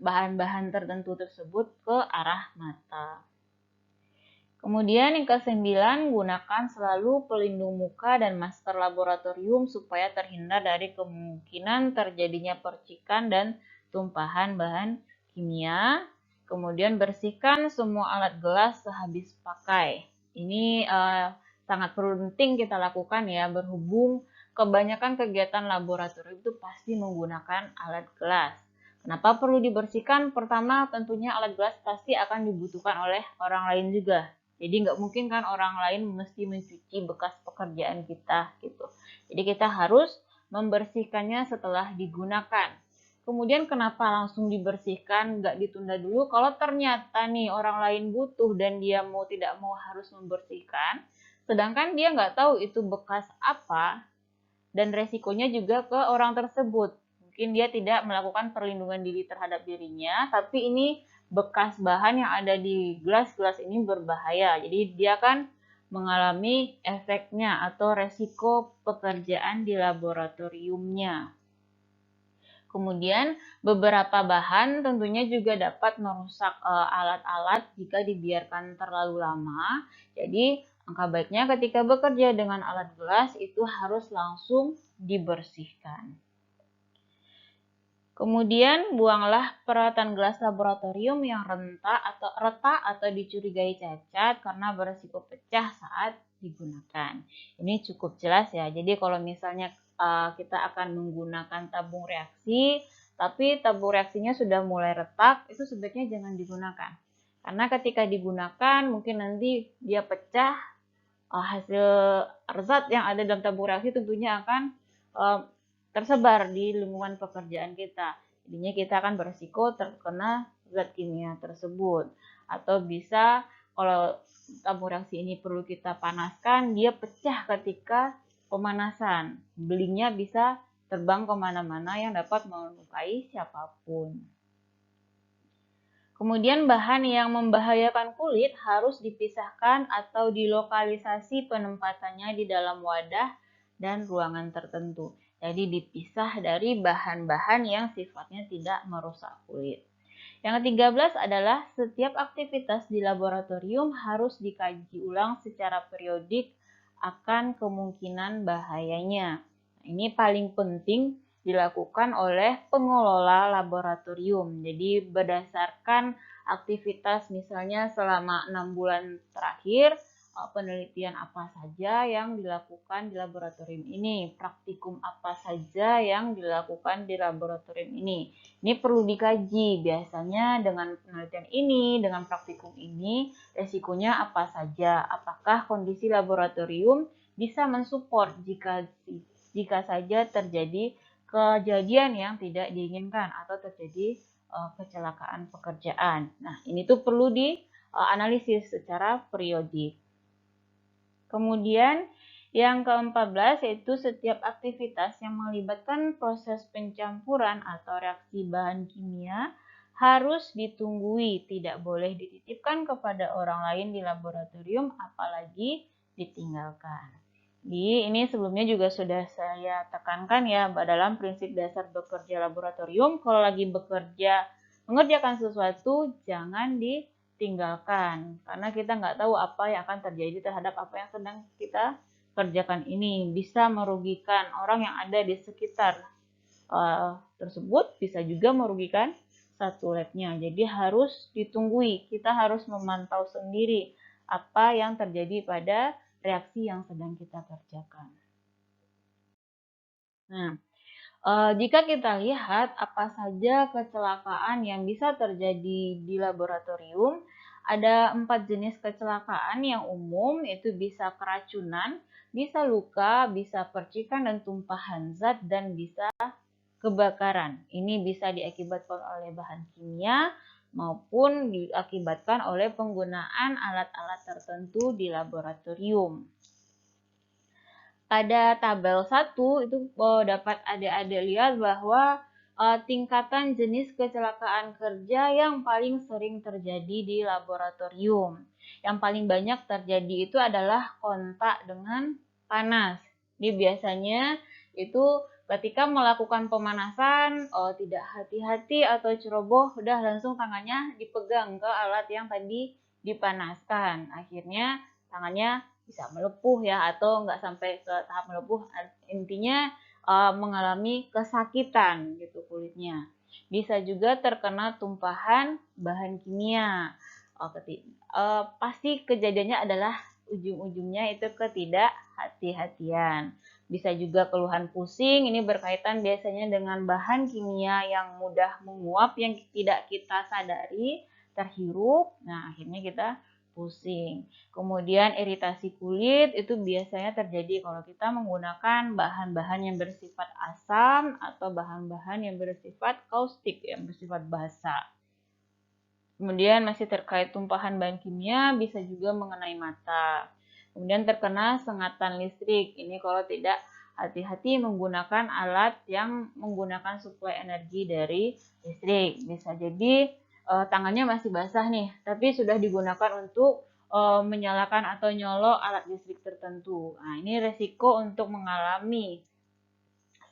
bahan-bahan tertentu tersebut ke arah mata. Kemudian yang ke-9, gunakan selalu pelindung muka dan masker laboratorium supaya terhindar dari kemungkinan terjadinya percikan dan tumpahan bahan kimia. Kemudian bersihkan semua alat gelas sehabis pakai. Ini sangat penting kita lakukan ya, berhubung kebanyakan kegiatan laboratorium itu pasti menggunakan alat gelas. Kenapa perlu dibersihkan? Pertama, tentunya alat gelas pasti akan dibutuhkan oleh orang lain juga. Jadi nggak mungkin kan orang lain mesti mencuci bekas pekerjaan kita gitu. Jadi kita harus membersihkannya setelah digunakan. Kemudian kenapa langsung dibersihkan, nggak ditunda dulu? Kalau ternyata nih orang lain butuh dan dia mau tidak mau harus membersihkan, sedangkan dia nggak tahu itu bekas apa dan resikonya juga ke orang tersebut. Mungkin dia tidak melakukan perlindungan diri terhadap dirinya, tapi ini bekas bahan yang ada di gelas-gelas ini berbahaya. Jadi dia kan mengalami efeknya atau resiko pekerjaan di laboratoriumnya. Kemudian beberapa bahan tentunya juga dapat merusak alat-alat jika dibiarkan terlalu lama. Jadi angka baiknya ketika bekerja dengan alat gelas itu harus langsung dibersihkan. Kemudian buanglah peralatan gelas laboratorium yang retak atau dicurigai cacat karena berisiko pecah saat digunakan. Ini cukup jelas ya. Jadi kalau misalnya kita akan menggunakan tabung reaksi, tapi tabung reaksinya sudah mulai retak, itu sebaiknya jangan digunakan. Karena ketika digunakan mungkin nanti dia pecah, hasil zat yang ada dalam tabung reaksi tentunya akan tersebar di lingkungan pekerjaan kita. Jadinya kita akan berisiko terkena zat kimia tersebut. Atau bisa kalau tabung reaksi ini perlu kita panaskan, dia pecah ketika pemanasan. Belingnya bisa terbang kemana-mana yang dapat melukai siapapun. Kemudian bahan yang membahayakan kulit harus dipisahkan atau dilokalisasi penempatannya di dalam wadah dan ruangan tertentu. Jadi dipisah dari bahan-bahan yang sifatnya tidak merusak kulit. Yang ke-13 adalah setiap aktivitas di laboratorium harus dikaji ulang secara periodik akan kemungkinan bahayanya. Ini paling penting dilakukan oleh pengelola laboratorium. Jadi berdasarkan aktivitas misalnya selama 6 bulan terakhir, penelitian apa saja yang dilakukan di laboratorium ini, praktikum apa saja yang dilakukan di laboratorium ini. Ini perlu dikaji, biasanya dengan penelitian ini, dengan praktikum ini, resikonya apa saja, apakah kondisi laboratorium bisa mensupport jika saja terjadi kejadian yang tidak diinginkan atau terjadi kecelakaan pekerjaan. Nah, ini tuh perlu dianalisis secara periodik. Kemudian yang ke-14 yaitu setiap aktivitas yang melibatkan proses pencampuran atau reaksi bahan kimia harus ditunggui, tidak boleh dititipkan kepada orang lain di laboratorium apalagi ditinggalkan. Ini sebelumnya juga sudah saya tekankan ya dalam prinsip dasar bekerja laboratorium, kalau lagi bekerja mengerjakan sesuatu jangan tinggalkan karena kita nggak tahu apa yang akan terjadi terhadap apa yang sedang kita kerjakan ini, bisa merugikan orang yang ada di sekitar tersebut, bisa juga merugikan satu labnya. Jadi harus ditunggui, kita harus memantau sendiri apa yang terjadi pada reaksi yang sedang kita kerjakan. Nah, jika kita lihat apa saja kecelakaan yang bisa terjadi di laboratorium, ada 4 jenis kecelakaan yang umum, yaitu bisa keracunan, bisa luka, bisa percikan dan tumpahan zat, dan bisa kebakaran. Ini bisa diakibatkan oleh bahan kimia maupun diakibatkan oleh penggunaan alat-alat tertentu di laboratorium. Pada tabel 1 itu dapat adik-adik lihat bahwa tingkatan jenis kecelakaan kerja yang paling sering terjadi di laboratorium. Yang paling banyak terjadi itu adalah kontak dengan panas. Jadi biasanya itu ketika melakukan pemanasan, tidak hati-hati atau ceroboh, udah langsung tangannya dipegang ke alat yang tadi dipanaskan. Akhirnya tangannya bisa melepuh ya, atau nggak sampai ke tahap melepuh, intinya mengalami kesakitan gitu kulitnya. Bisa juga terkena tumpahan bahan kimia. Pasti kejadiannya adalah ujung-ujungnya itu ketidakhati-hatian. Bisa juga keluhan pusing, ini berkaitan biasanya dengan bahan kimia yang mudah menguap yang tidak kita sadari, terhirup, nah akhirnya kita pusing. Kemudian iritasi kulit itu biasanya terjadi kalau kita menggunakan bahan-bahan yang bersifat asam atau bahan-bahan yang bersifat kaustik, yang bersifat basa. Kemudian masih terkait tumpahan bahan kimia bisa juga mengenai mata. Kemudian terkena sengatan listrik. Ini kalau tidak hati-hati menggunakan alat yang menggunakan suplai energi dari listrik. Bisa jadi tangannya masih basah nih, tapi sudah digunakan untuk menyalakan atau nyolok alat listrik tertentu. Nah, ini resiko untuk mengalami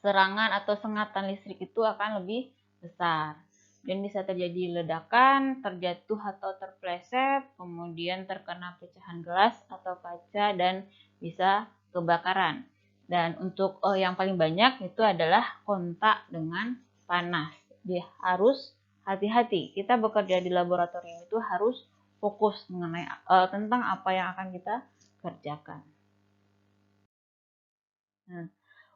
serangan atau sengatan listrik itu akan lebih besar. Dan bisa terjadi ledakan, terjatuh atau terpleset, kemudian terkena pecahan gelas atau kaca, dan bisa kebakaran. Dan untuk yang paling banyak itu adalah kontak dengan panas. Dia harus hati-hati. Kita bekerja di laboratorium itu harus fokus mengenai tentang apa yang akan kita kerjakan. Nah,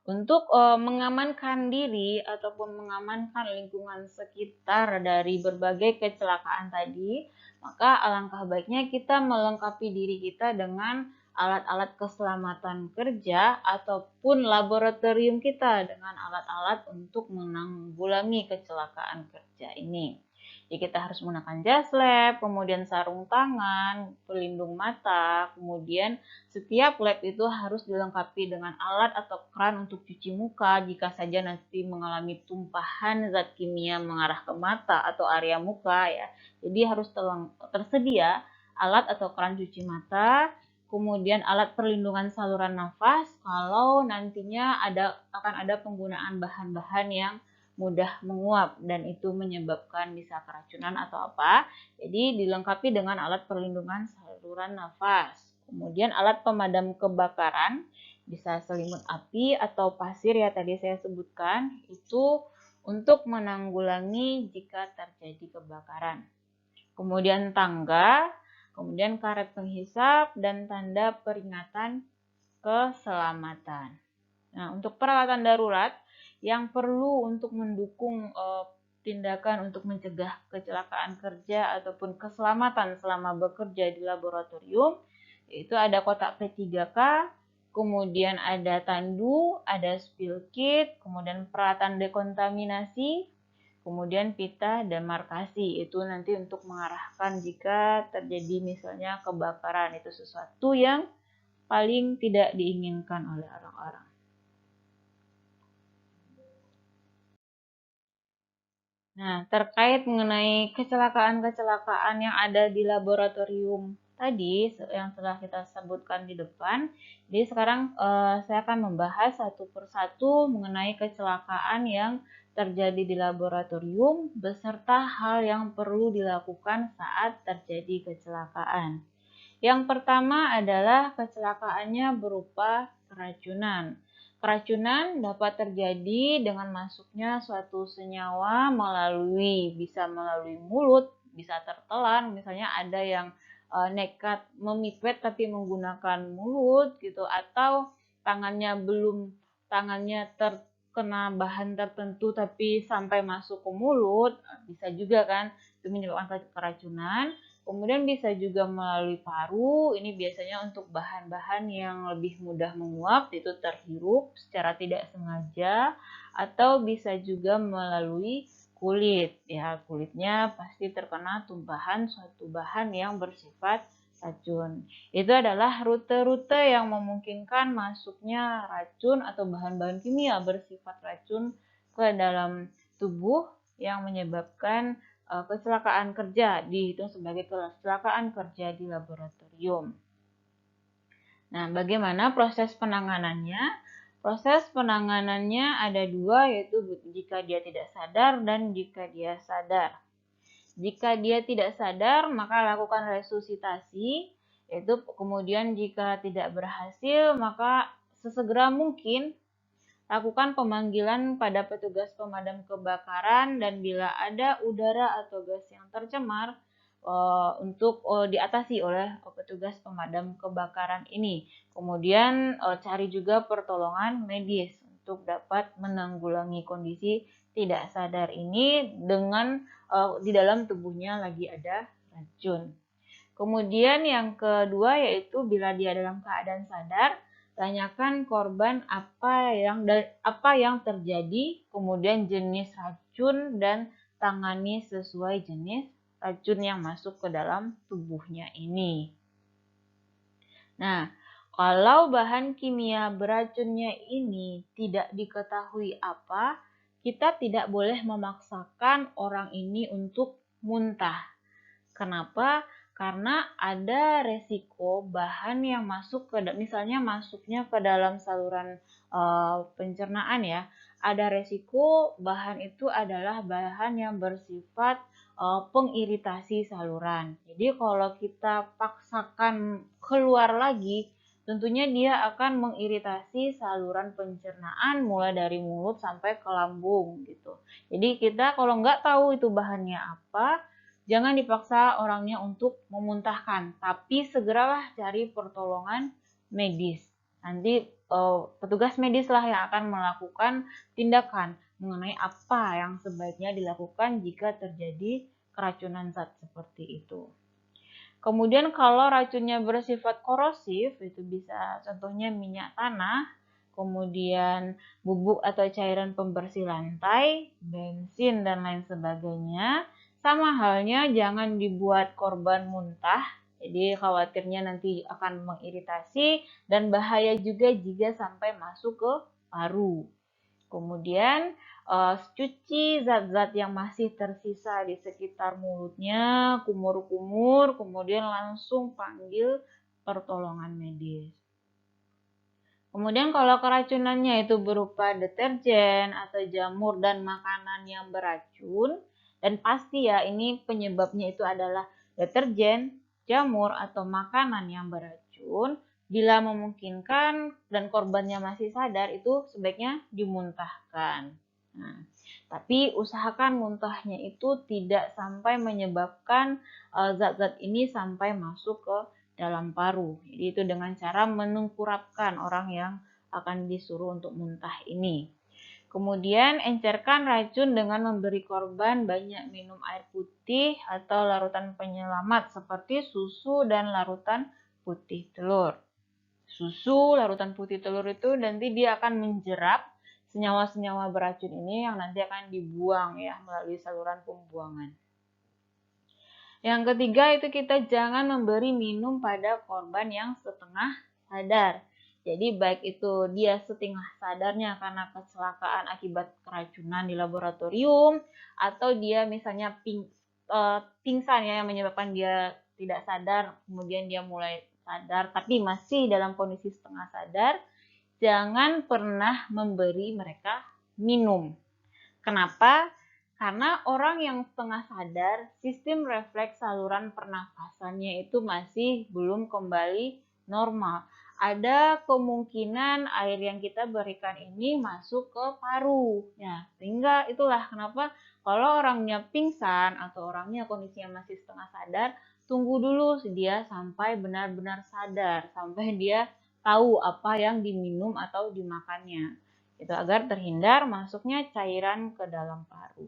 untuk mengamankan diri ataupun mengamankan lingkungan sekitar dari berbagai kecelakaan tadi, maka alangkah baiknya kita melengkapi diri kita dengan alat-alat keselamatan kerja ataupun laboratorium kita dengan alat-alat untuk menanggulangi kecelakaan kerja ini. Jadi kita harus menggunakan jas lab, kemudian sarung tangan, pelindung mata, kemudian setiap lab itu harus dilengkapi dengan alat atau keran untuk cuci muka jika saja nanti mengalami tumpahan zat kimia mengarah ke mata atau area muka ya. Jadi harus tersedia alat atau keran cuci mata, kemudian alat perlindungan saluran nafas kalau nantinya akan ada penggunaan bahan-bahan yang mudah menguap dan itu menyebabkan bisa keracunan atau apa. Jadi dilengkapi dengan alat perlindungan saluran nafas. Kemudian alat pemadam kebakaran, bisa selimut api atau pasir ya tadi saya sebutkan, itu untuk menanggulangi jika terjadi kebakaran. Kemudian tangga, kemudian karet penghisap, dan tanda peringatan keselamatan. Nah, untuk peralatan darurat yang perlu untuk mendukung tindakan untuk mencegah kecelakaan kerja ataupun keselamatan selama bekerja di laboratorium, yaitu ada kotak P3K, kemudian ada tandu, ada spill kit, kemudian peralatan dekontaminasi, kemudian pita demarkasi. Itu nanti untuk mengarahkan jika terjadi misalnya kebakaran, itu sesuatu yang paling tidak diinginkan oleh orang-orang. Nah, terkait mengenai kecelakaan-kecelakaan yang ada di laboratorium tadi yang telah kita sebutkan di depan, jadi sekarang saya akan membahas satu persatu mengenai kecelakaan yang terjadi di laboratorium beserta hal yang perlu dilakukan saat terjadi kecelakaan. Yang pertama adalah kecelakaannya berupa keracunan. Keracunan dapat terjadi dengan masuknya suatu senyawa bisa melalui mulut, bisa tertelan, misalnya ada yang nekat memipet tapi menggunakan mulut gitu, atau tangannya terkena bahan tertentu tapi sampai masuk ke mulut, bisa juga kan itu menyebabkan keracunan. Kemudian bisa juga melalui paru, ini biasanya untuk bahan-bahan yang lebih mudah menguap, itu terhirup secara tidak sengaja, atau bisa juga melalui kulit. Ya, kulitnya pasti terkena tumpahan suatu bahan yang bersifat racun. Itu adalah rute-rute yang memungkinkan masuknya racun atau bahan-bahan kimia bersifat racun ke dalam tubuh yang menyebabkan kecelakaan kerja, dihitung sebagai kecelakaan kerja di laboratorium. Nah, bagaimana proses penanganannya? Proses penanganannya ada dua, yaitu jika dia tidak sadar dan jika dia sadar. Jika dia tidak sadar, maka lakukan resusitasi, yaitu kemudian jika tidak berhasil, maka sesegera mungkin Lakukan pemanggilan pada petugas pemadam kebakaran dan bila ada udara atau gas yang tercemar untuk diatasi oleh petugas pemadam kebakaran ini. Kemudian cari juga pertolongan medis untuk dapat menanggulangi kondisi tidak sadar ini dengan di dalam tubuhnya lagi ada racun. Kemudian yang kedua yaitu bila dia dalam keadaan sadar, tanyakan korban apa yang terjadi, kemudian jenis racun dan tangani sesuai jenis racun yang masuk ke dalam tubuhnya ini. Nah, kalau bahan kimia beracunnya ini tidak diketahui apa, kita tidak boleh memaksakan orang ini untuk muntah. Kenapa? Karena ada resiko bahan yang masuk misalnya masuknya ke dalam saluran pencernaan ya. Ada resiko bahan itu adalah bahan yang bersifat pengiritasi saluran. Jadi kalau kita paksakan keluar lagi, tentunya dia akan mengiritasi saluran pencernaan mulai dari mulut sampai ke lambung gitu. Jadi kita kalau nggak tahu itu bahannya apa, jangan dipaksa orangnya untuk memuntahkan, tapi segeralah cari pertolongan medis. Nanti petugas medis lah yang akan melakukan tindakan mengenai apa yang sebaiknya dilakukan jika terjadi keracunan zat seperti itu. Kemudian kalau racunnya bersifat korosif, itu bisa contohnya minyak tanah, kemudian bubuk atau cairan pembersih lantai, bensin, dan lain sebagainya. Sama halnya jangan dibuat korban muntah, jadi khawatirnya nanti akan mengiritasi dan bahaya juga jika sampai masuk ke paru. Kemudian cuci zat-zat yang masih tersisa di sekitar mulutnya, kumur-kumur, kemudian langsung panggil pertolongan medis. Kemudian kalau keracunannya itu berupa deterjen atau jamur dan makanan yang beracun, dan pasti ya ini penyebabnya itu adalah deterjen, jamur atau makanan yang beracun, bila memungkinkan dan korbannya masih sadar itu sebaiknya dimuntahkan. Nah, tapi usahakan muntahnya itu tidak sampai menyebabkan zat-zat ini sampai masuk ke dalam paru. Jadi itu dengan cara menengkurapkan orang yang akan disuruh untuk muntah ini. Kemudian encerkan racun dengan memberi korban banyak minum air putih atau larutan penyelamat seperti susu dan larutan putih telur. Susu, larutan putih telur itu nanti dia akan menjerap senyawa-senyawa beracun ini yang nanti akan dibuang ya melalui saluran pembuangan. Yang ketiga itu kita jangan memberi minum pada korban yang setengah sadar. Jadi baik itu dia setengah sadarnya karena kecelakaan akibat keracunan di laboratorium atau dia misalnya pingsan ya yang menyebabkan dia tidak sadar, kemudian dia mulai sadar tapi masih dalam kondisi setengah sadar, jangan pernah memberi mereka minum. Kenapa? Karena orang yang setengah sadar, sistem refleks saluran pernafasannya itu masih belum kembali normal. Ada kemungkinan air yang kita berikan ini masuk ke paru. Ya, sehingga itulah kenapa kalau orangnya pingsan atau orangnya kondisinya masih setengah sadar, tunggu dulu dia sampai benar-benar sadar, sampai dia tahu apa yang diminum atau dimakannya. Itu agar terhindar masuknya cairan ke dalam paru.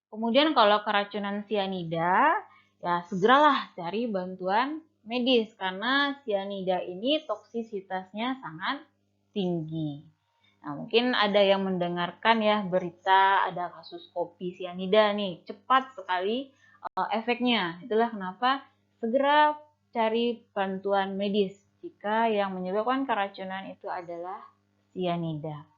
Kemudian kalau keracunan sianida, ya segeralah cari bantuan medis karena sianida ini toksisitasnya sangat tinggi. Nah, mungkin ada yang mendengarkan ya berita ada kasus kopi sianida nih, cepat sekali efeknya. Itulah kenapa segera cari bantuan medis jika yang menyebabkan keracunan itu adalah sianida.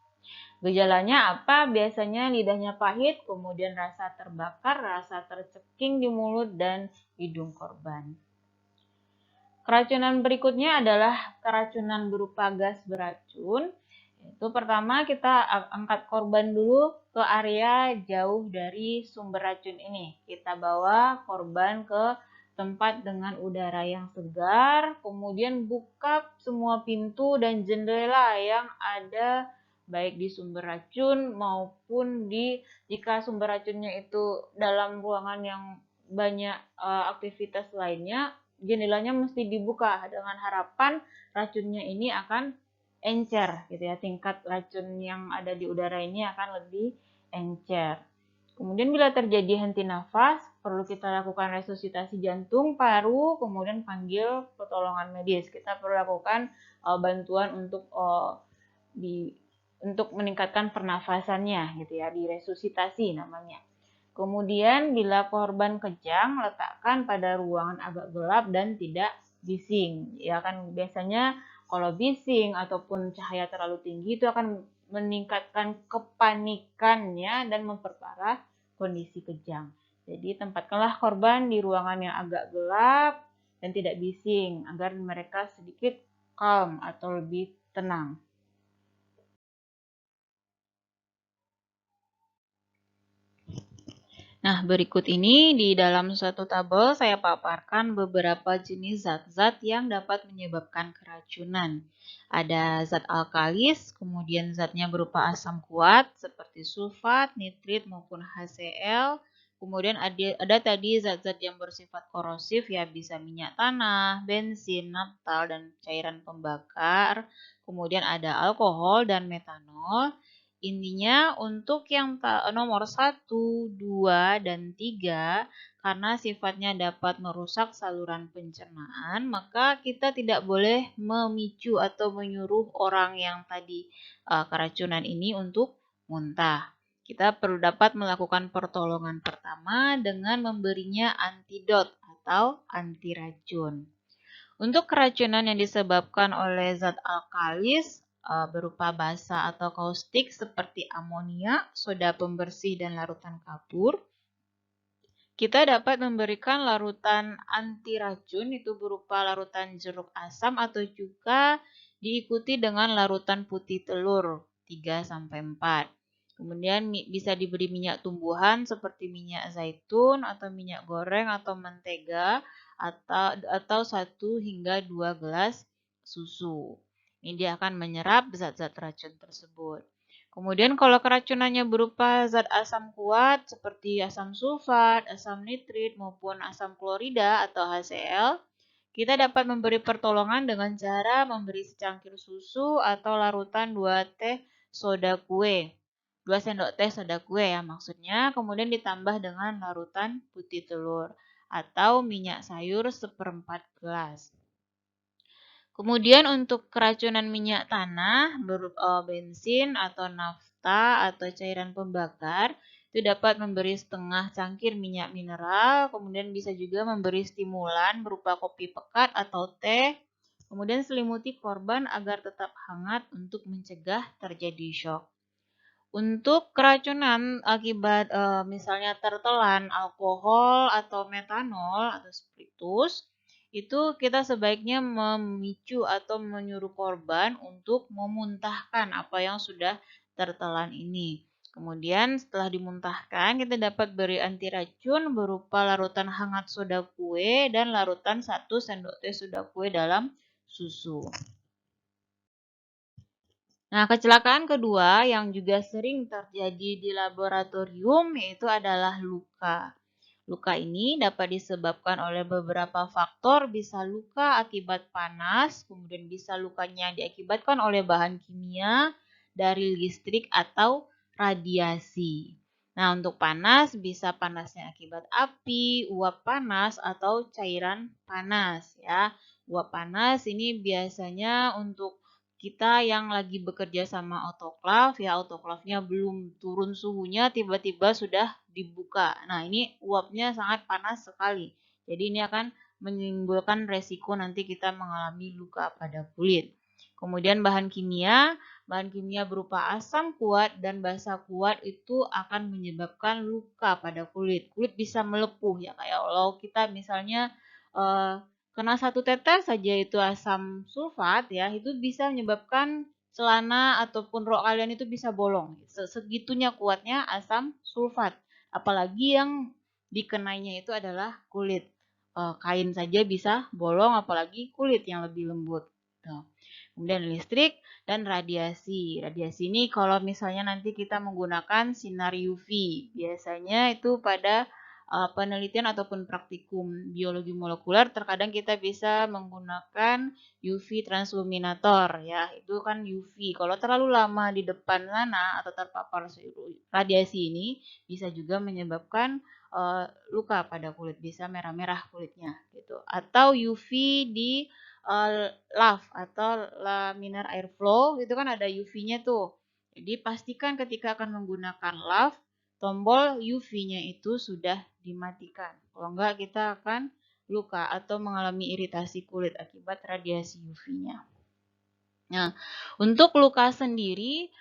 Gejalanya apa? Biasanya lidahnya pahit, kemudian rasa terbakar, rasa terceking di mulut dan hidung korban. Keracunan berikutnya adalah keracunan berupa gas beracun. Itu pertama kita angkat korban dulu ke area jauh dari sumber racun ini. Kita bawa korban ke tempat dengan udara yang segar, kemudian buka semua pintu dan jendela yang ada baik di sumber racun maupun jika sumber racunnya itu dalam ruangan yang banyak aktivitas lainnya, jendelanya mesti dibuka dengan harapan racunnya ini akan encer gitu ya, tingkat racun yang ada di udara ini akan lebih encer. Kemudian bila terjadi henti nafas, perlu kita lakukan resusitasi jantung, paru, kemudian panggil pertolongan medis. Kita perlu lakukan bantuan untuk meningkatkan pernafasannya gitu ya, diresusitasi namanya. Kemudian bila korban kejang, letakkan pada ruangan agak gelap dan tidak bising. Ya kan biasanya kalau bising ataupun cahaya terlalu tinggi itu akan meningkatkan kepanikannya dan memperparah kondisi kejang. Jadi tempatkanlah korban di ruangan yang agak gelap dan tidak bising agar mereka sedikit calm atau lebih tenang. Nah, berikut ini di dalam suatu tabel saya paparkan beberapa jenis zat-zat yang dapat menyebabkan keracunan. Ada zat alkalis, kemudian zatnya berupa asam kuat seperti sulfat, nitrit maupun HCl. Kemudian ada tadi zat-zat yang bersifat korosif ya, bisa minyak tanah, bensin, naftal, dan cairan pembakar. Kemudian ada alkohol dan metanol. Intinya untuk yang nomor 1, 2, dan 3, karena sifatnya dapat merusak saluran pencernaan, maka kita tidak boleh memicu atau menyuruh orang yang tadi keracunan ini untuk muntah. Kita perlu dapat melakukan pertolongan pertama dengan memberinya antidot atau anti racun. Untuk keracunan yang disebabkan oleh zat alkalis berupa basa atau kaustik seperti amonia, soda pembersih, dan larutan kapur, kita dapat memberikan larutan anti racun itu berupa larutan jeruk asam atau juga diikuti dengan larutan putih telur 3-4. Kemudian bisa diberi minyak tumbuhan seperti minyak zaitun atau minyak goreng atau mentega atau 1 hingga 2 gelas susu. Ini dia akan menyerap zat-zat racun tersebut. Kemudian kalau keracunannya berupa zat asam kuat seperti asam sulfat, asam nitrit maupun asam klorida atau HCl, kita dapat memberi pertolongan dengan cara memberi secangkir susu atau larutan 2 teh soda kue. 2 sendok teh soda kue ya maksudnya, kemudian ditambah dengan larutan putih telur atau minyak sayur 1/4 gelas. Kemudian untuk keracunan minyak tanah, bensin atau nafta atau cairan pembakar, itu dapat memberi setengah cangkir minyak mineral, kemudian bisa juga memberi stimulan berupa kopi pekat atau teh, kemudian selimuti korban agar tetap hangat untuk mencegah terjadi shock. Untuk keracunan akibat misalnya tertelan alkohol atau metanol atau spiritus, itu kita sebaiknya memicu atau menyuruh korban untuk memuntahkan apa yang sudah tertelan ini. Kemudian setelah dimuntahkan, kita dapat beri anti racun berupa larutan hangat soda kue dan larutan 1 sendok teh soda kue dalam susu. Nah, kecelakaan kedua yang juga sering terjadi di laboratorium yaitu adalah luka. Luka ini dapat disebabkan oleh beberapa faktor, bisa luka akibat panas, kemudian bisa lukanya diakibatkan oleh bahan kimia, dari listrik atau radiasi. Nah, untuk panas bisa panasnya akibat api, uap panas atau cairan panas ya. Uap panas ini biasanya untuk kita yang lagi bekerja sama autoklav ya, autoklavnya belum turun suhunya tiba-tiba sudah dibuka. Nah, ini uapnya sangat panas sekali. Jadi ini akan menimbulkan resiko nanti kita mengalami luka pada kulit. Kemudian bahan kimia berupa asam kuat dan basa kuat itu akan menyebabkan luka pada kulit. Kulit bisa melepuh ya, kayak kalau kita misalnya kena 1 tetes saja itu asam sulfat ya, itu bisa menyebabkan celana ataupun rok kalian itu bisa bolong. Segitunya kuatnya asam sulfat. Apalagi yang dikenainya itu adalah kulit. kain saja bisa bolong, apalagi kulit yang lebih lembut. Tuh. Kemudian listrik dan radiasi. Radiasi ini kalau misalnya nanti kita menggunakan sinar UV, biasanya itu pada penelitian ataupun praktikum biologi molekuler terkadang kita bisa menggunakan UV transluminator ya. Itu kan UV. Kalau terlalu lama di depan sana atau terpapar radiasi ini bisa juga menyebabkan luka pada kulit, bisa merah-merah kulitnya gitu. Atau UV di LAF atau laminar airflow itu kan ada UV-nya tuh. Jadi pastikan ketika akan menggunakan LAF tombol UV-nya itu sudah dimatikan. Kalau enggak kita akan luka atau mengalami iritasi kulit akibat radiasi UV-nya. Nah, untuk luka sendiri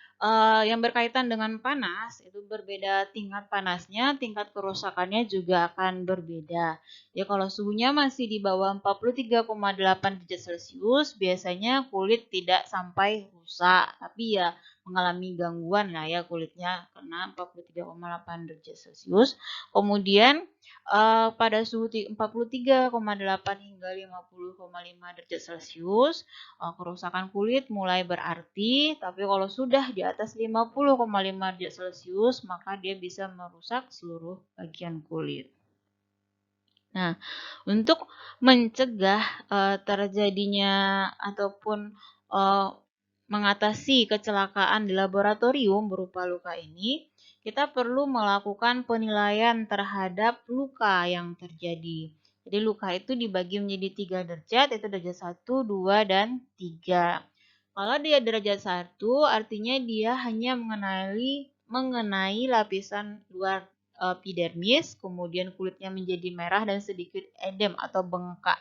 yang berkaitan dengan panas itu berbeda tingkat panasnya, tingkat kerusakannya juga akan berbeda. Ya kalau suhunya masih di bawah 43,8 derajat Celcius, biasanya kulit tidak sampai rusak, tapi ya mengalami gangguan lah ya kulitnya karena 43,8 derajat Celcius. Kemudian pada suhu 43,8 hingga 50,5 derajat Celcius, kerusakan kulit mulai berarti, tapi kalau sudah di atas 50,5 derajat Celcius, maka dia bisa merusak seluruh bagian kulit. Nah, untuk mencegah terjadinya ataupun mengatasi kecelakaan di laboratorium berupa luka ini, kita perlu melakukan penilaian terhadap luka yang terjadi. Jadi luka itu dibagi menjadi 3 derajat, yaitu derajat 1, 2, dan 3. Kalau dia derajat 1, artinya dia hanya mengenai lapisan luar epidermis, kemudian kulitnya menjadi merah dan sedikit edem atau bengkak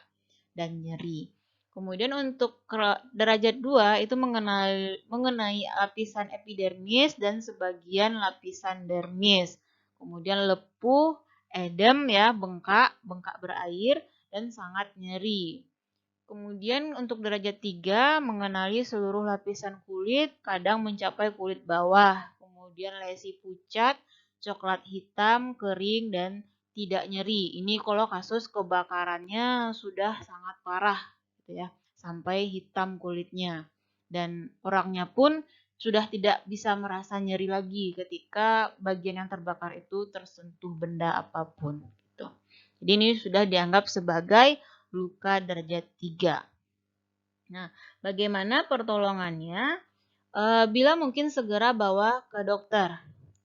dan nyeri. Kemudian untuk derajat 2 itu mengenai lapisan epidermis dan sebagian lapisan dermis. Kemudian lepuh, edem ya, bengkak berair dan sangat nyeri. Kemudian untuk derajat 3 mengenali seluruh lapisan kulit, kadang mencapai kulit bawah. Kemudian lesi pucat, coklat hitam, kering, dan tidak nyeri. Ini kalau kasus kebakarannya sudah sangat parah gitu ya, sampai hitam kulitnya. Dan orangnya pun sudah tidak bisa merasa nyeri lagi ketika bagian yang terbakar itu tersentuh benda apapun gitu. Jadi ini sudah dianggap sebagai luka derajat 3. Nah, bagaimana pertolongannya? Bila mungkin segera bawa ke dokter.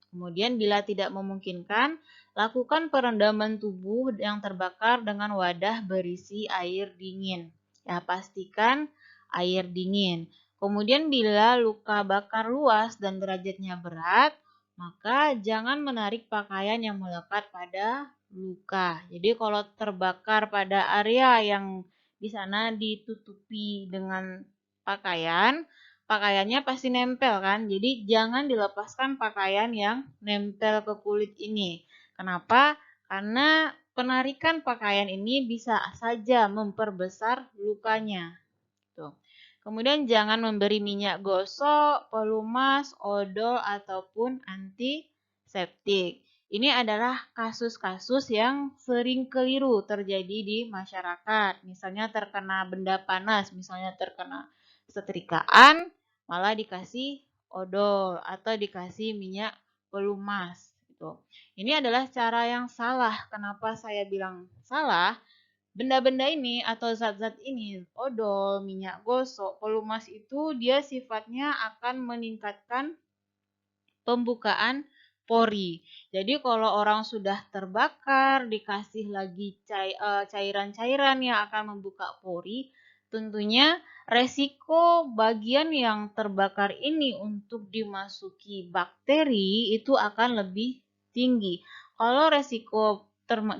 Kemudian bila tidak memungkinkan, lakukan perendaman tubuh yang terbakar dengan wadah berisi air dingin. Ya, pastikan air dingin. Kemudian bila luka bakar luas dan derajatnya berat, maka jangan menarik pakaian yang melekat pada luka. Jadi kalau terbakar pada area yang di sana ditutupi dengan pakaian, pakaiannya pasti nempel kan. Jadi jangan dilepaskan pakaian yang nempel ke kulit ini. Kenapa? Karena penarikan pakaian ini bisa saja memperbesar lukanya. Tuh. Kemudian jangan memberi minyak gosok, pelumas, odol ataupun antiseptik. Ini adalah kasus-kasus yang sering keliru terjadi di masyarakat. Misalnya terkena benda panas, misalnya terkena setrikaan, malah dikasih odol atau dikasih minyak pelumas gitu. Ini adalah cara yang salah. Kenapa saya bilang salah? Benda-benda ini atau zat-zat ini, odol, minyak gosok, pelumas itu dia sifatnya akan meningkatkan pembukaan pori. Jadi kalau orang sudah terbakar dikasih lagi cairan-cairan yang akan membuka pori, tentunya resiko bagian yang terbakar ini untuk dimasuki bakteri itu akan lebih tinggi. Kalau resiko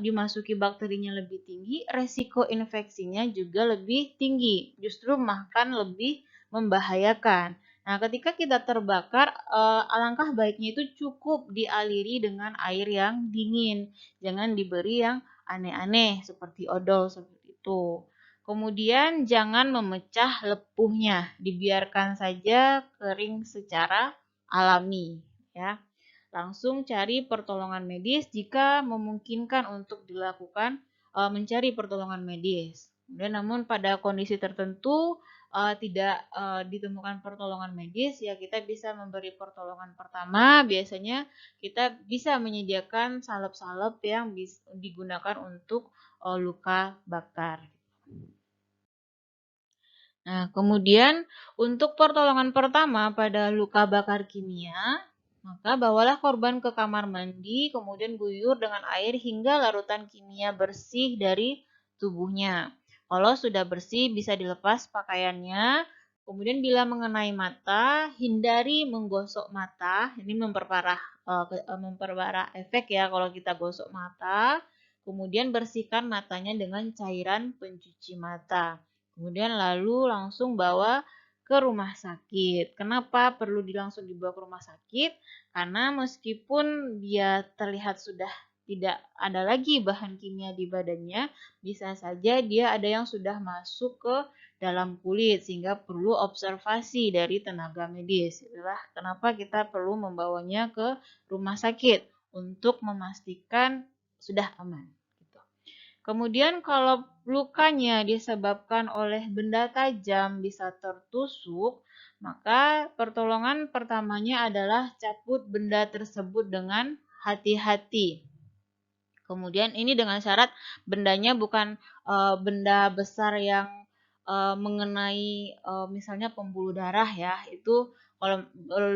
dimasuki bakterinya lebih tinggi, resiko infeksinya juga lebih tinggi. Justru makan lebih membahayakan. Nah, ketika kita terbakar, alangkah baiknya itu cukup dialiri dengan air yang dingin. Jangan diberi yang aneh-aneh seperti odol seperti itu. Kemudian jangan memecah lepuhnya, dibiarkan saja kering secara alami ya. Langsung cari pertolongan medis jika memungkinkan untuk dilakukan mencari pertolongan medis. Kemudian namun pada kondisi tertentu tidak ditemukan pertolongan medis, ya kita bisa memberi pertolongan pertama. Biasanya kita bisa menyediakan salep-salep yang digunakan untuk luka bakar. Nah, kemudian untuk pertolongan pertama pada luka bakar kimia, maka bawalah korban ke kamar mandi, kemudian guyur dengan air hingga larutan kimia bersih dari tubuhnya. Kalau sudah bersih, bisa dilepas pakaiannya. Kemudian bila mengenai mata, hindari menggosok mata. Ini memperparah efek ya kalau kita gosok mata. Kemudian bersihkan matanya dengan cairan pencuci mata. Kemudian lalu langsung bawa ke rumah sakit. Kenapa perlu langsung dibawa ke rumah sakit? Karena meskipun dia terlihat sudah tidak ada lagi bahan kimia di badannya, bisa saja dia ada yang sudah masuk ke dalam kulit sehingga perlu observasi dari tenaga medis. Itulah kenapa kita perlu membawanya ke rumah sakit untuk memastikan sudah aman. Kemudian kalau lukanya disebabkan oleh benda tajam bisa tertusuk, maka pertolongan pertamanya adalah cabut benda tersebut dengan hati-hati. Kemudian ini dengan syarat bendanya bukan benda besar yang mengenai misalnya pembuluh darah ya. Itu kalau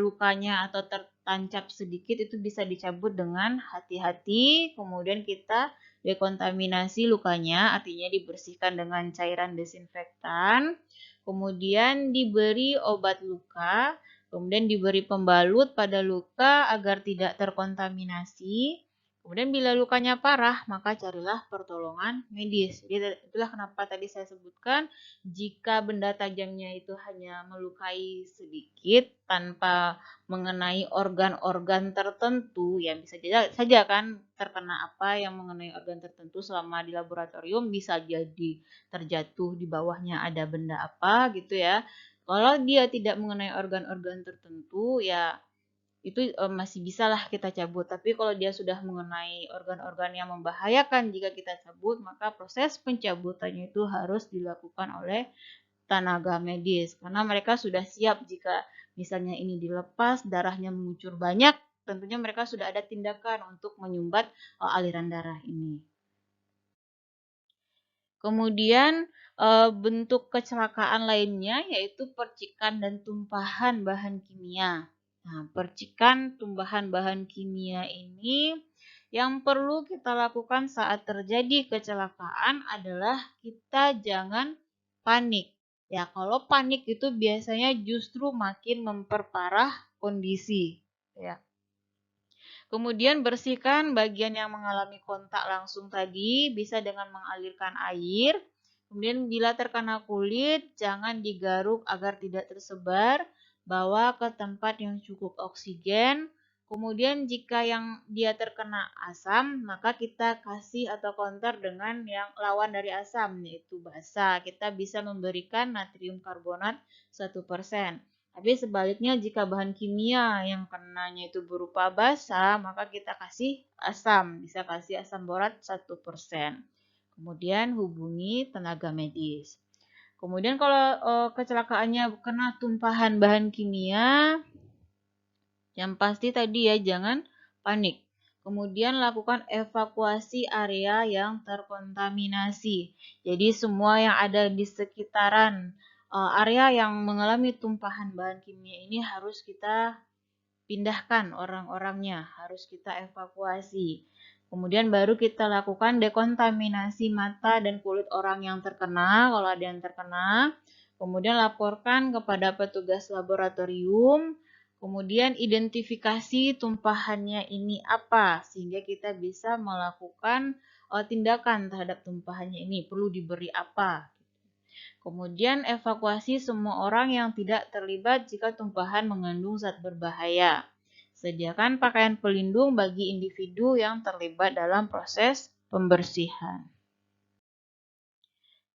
lukanya atau tertancap sedikit itu bisa dicabut dengan hati-hati. Kemudian kita dekontaminasi lukanya, artinya dibersihkan dengan cairan desinfektan. Kemudian diberi obat luka, kemudian diberi pembalut pada luka agar tidak terkontaminasi. Kemudian bila lukanya parah, maka carilah pertolongan medis. Jadi itulah kenapa tadi saya sebutkan, jika benda tajamnya itu hanya melukai sedikit tanpa mengenai organ-organ tertentu, ya bisa saja kan terkena apa yang mengenai organ tertentu selama di laboratorium, bisa jadi terjatuh di bawahnya ada benda apa gitu ya. Kalau dia tidak mengenai organ-organ tertentu, ya itu masih bisalah kita cabut. Tapi kalau dia sudah mengenai organ-organ yang membahayakan jika kita cabut, maka proses pencabutannya itu harus dilakukan oleh tenaga medis. Karena mereka sudah siap jika misalnya ini dilepas, darahnya mengucur banyak, tentunya mereka sudah ada tindakan untuk menyumbat aliran darah ini. Kemudian bentuk kecelakaan lainnya yaitu percikan dan tumpahan bahan kimia. Nah, percikan tumpahan bahan kimia ini yang perlu kita lakukan saat terjadi kecelakaan adalah kita jangan panik. Ya, kalau panik itu biasanya justru makin memperparah kondisi. Ya. Kemudian bersihkan bagian yang mengalami kontak langsung tadi, bisa dengan mengalirkan air. Kemudian bila terkena kulit, jangan digaruk agar tidak tersebar. Bawa ke tempat yang cukup oksigen. Kemudian jika yang dia terkena asam, maka kita kasih atau counter dengan yang lawan dari asam, yaitu basa. Kita bisa memberikan natrium karbonat 1%. Tapi sebaliknya jika bahan kimia yang kenanya itu berupa basa, maka kita kasih asam, bisa kasih asam borat 1%. Kemudian hubungi tenaga medis. Kemudian kalau kecelakaannya kena tumpahan bahan kimia, yang pasti tadi ya jangan panik. Kemudian lakukan evakuasi area yang terkontaminasi. Jadi semua yang ada di sekitaran area yang mengalami tumpahan bahan kimia ini harus kita pindahkan orang-orangnya, harus kita evakuasi. Kemudian baru kita lakukan dekontaminasi mata dan kulit orang yang terkena, kalau ada yang terkena. Kemudian laporkan kepada petugas laboratorium. Kemudian identifikasi tumpahannya ini apa, sehingga kita bisa melakukan tindakan terhadap tumpahannya ini, perlu diberi apa. Kemudian evakuasi semua orang yang tidak terlibat jika tumpahan mengandung zat berbahaya. Sediakan pakaian pelindung bagi individu yang terlibat dalam proses pembersihan.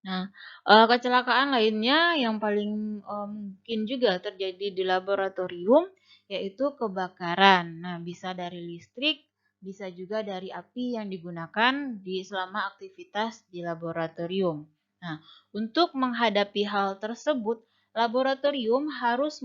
Nah, kecelakaan lainnya yang paling mungkin juga terjadi di laboratorium yaitu kebakaran. Nah, bisa dari listrik, bisa juga dari api yang digunakan selama aktivitas di laboratorium. Nah, untuk menghadapi hal tersebut, laboratorium harus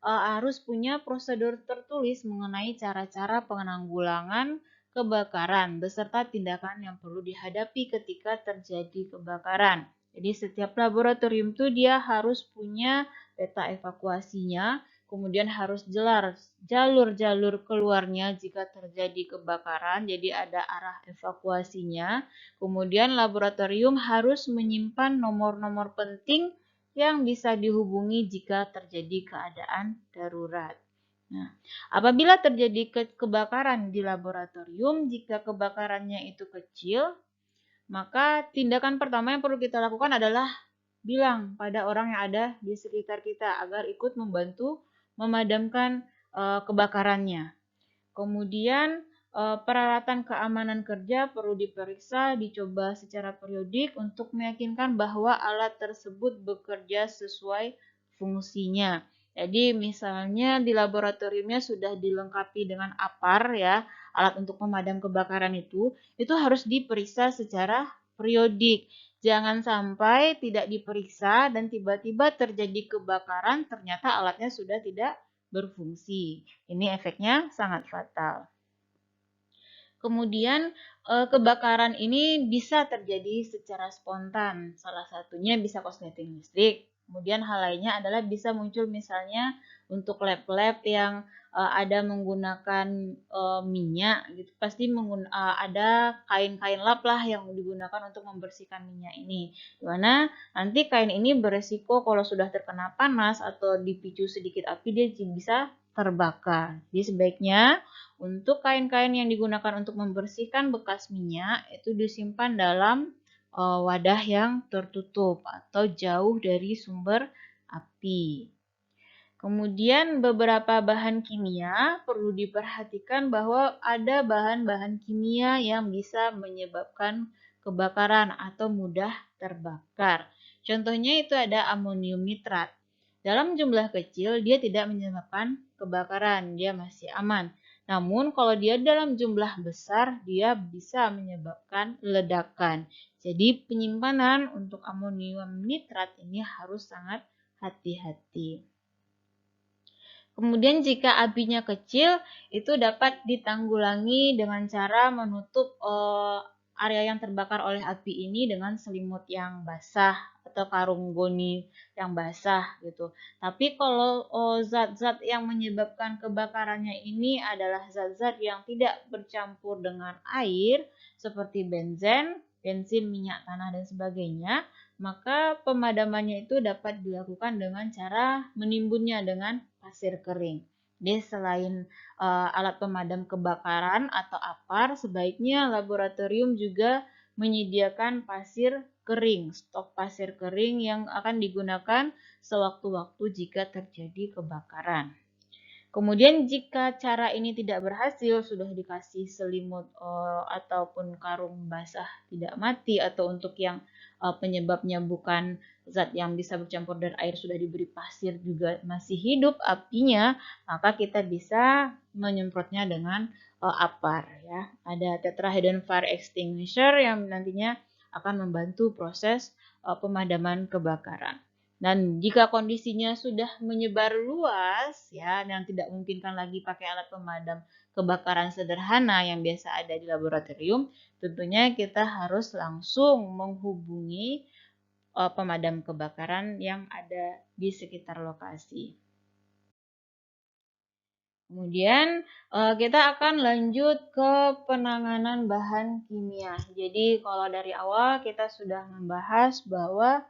harus punya prosedur tertulis mengenai cara-cara penanggulangan kebakaran beserta tindakan yang perlu dihadapi ketika terjadi kebakaran. Jadi setiap laboratorium itu dia harus punya peta evakuasinya, kemudian harus jelas jalur-jalur keluarnya jika terjadi kebakaran, jadi ada arah evakuasinya. Kemudian laboratorium harus menyimpan nomor-nomor penting yang bisa dihubungi jika terjadi keadaan darurat. Nah, apabila terjadi kebakaran di laboratorium, jika kebakarannya itu kecil, maka tindakan pertama yang perlu kita lakukan adalah bilang pada orang yang ada di sekitar kita agar ikut membantu memadamkan kebakarannya. Kemudian peralatan keamanan kerja perlu diperiksa, dicoba secara periodik untuk meyakinkan bahwa alat tersebut bekerja sesuai fungsinya. Jadi misalnya di laboratoriumnya sudah dilengkapi dengan APAR ya, alat untuk pemadam kebakaran itu harus diperiksa secara periodik. Jangan sampai tidak diperiksa dan tiba-tiba terjadi kebakaran ternyata alatnya sudah tidak berfungsi. Ini efeknya sangat fatal. Kemudian kebakaran ini bisa terjadi secara spontan. Salah satunya bisa korsleting listrik. Kemudian hal lainnya adalah bisa muncul misalnya untuk lab-lab yang ada menggunakan minyak gitu. Pasti ada kain-kain lap lah yang digunakan untuk membersihkan minyak ini. Dimana nanti kain ini beresiko kalau sudah terkena panas atau dipicu sedikit api dia bisa terbakar. Jadi sebaiknya untuk kain-kain yang digunakan untuk membersihkan bekas minyak itu disimpan dalam wadah yang tertutup atau jauh dari sumber api. Kemudian beberapa bahan kimia perlu diperhatikan bahwa ada bahan-bahan kimia yang bisa menyebabkan kebakaran atau mudah terbakar. Contohnya itu ada amonium nitrat. Dalam jumlah kecil dia tidak menyebabkan kebakaran, dia masih aman. Namun kalau dia dalam jumlah besar dia bisa menyebabkan ledakan. Jadi penyimpanan untuk amonium nitrat ini harus sangat hati-hati. Kemudian jika apinya kecil, itu dapat ditanggulangi dengan cara menutup area yang terbakar oleh api ini dengan selimut yang basah atau karung goni yang basah gitu. Tapi kalau zat-zat yang menyebabkan kebakarannya ini adalah zat-zat yang tidak bercampur dengan air seperti benzen, bensin, minyak tanah dan sebagainya, maka pemadamannya itu dapat dilakukan dengan cara menimbunnya dengan pasir kering. Jadi selain alat pemadam kebakaran atau APAR, sebaiknya laboratorium juga menyediakan pasir kering, stok pasir kering yang akan digunakan sewaktu-waktu jika terjadi kebakaran. Kemudian jika cara ini tidak berhasil, sudah dikasih selimut ataupun karung basah tidak mati, atau untuk yang penyebabnya bukan zat yang bisa bercampur dengan air sudah diberi pasir juga masih hidup apinya, maka kita bisa menyemprotnya dengan APAR ya. Ada tetrahedron fire extinguisher yang nantinya akan membantu proses pemadaman kebakaran. Dan jika kondisinya sudah menyebar luas ya yang tidak memungkinkan lagi pakai alat pemadam kebakaran sederhana yang biasa ada di laboratorium, tentunya kita harus langsung menghubungi pemadam kebakaran yang ada di sekitar lokasi. Kemudian kita akan lanjut ke penanganan bahan kimia. Jadi kalau dari awal kita sudah membahas bahwa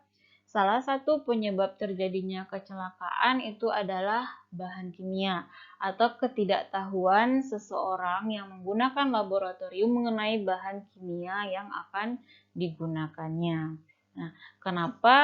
salah satu penyebab terjadinya kecelakaan itu adalah bahan kimia atau ketidaktahuan seseorang yang menggunakan laboratorium mengenai bahan kimia yang akan digunakannya. Nah, kenapa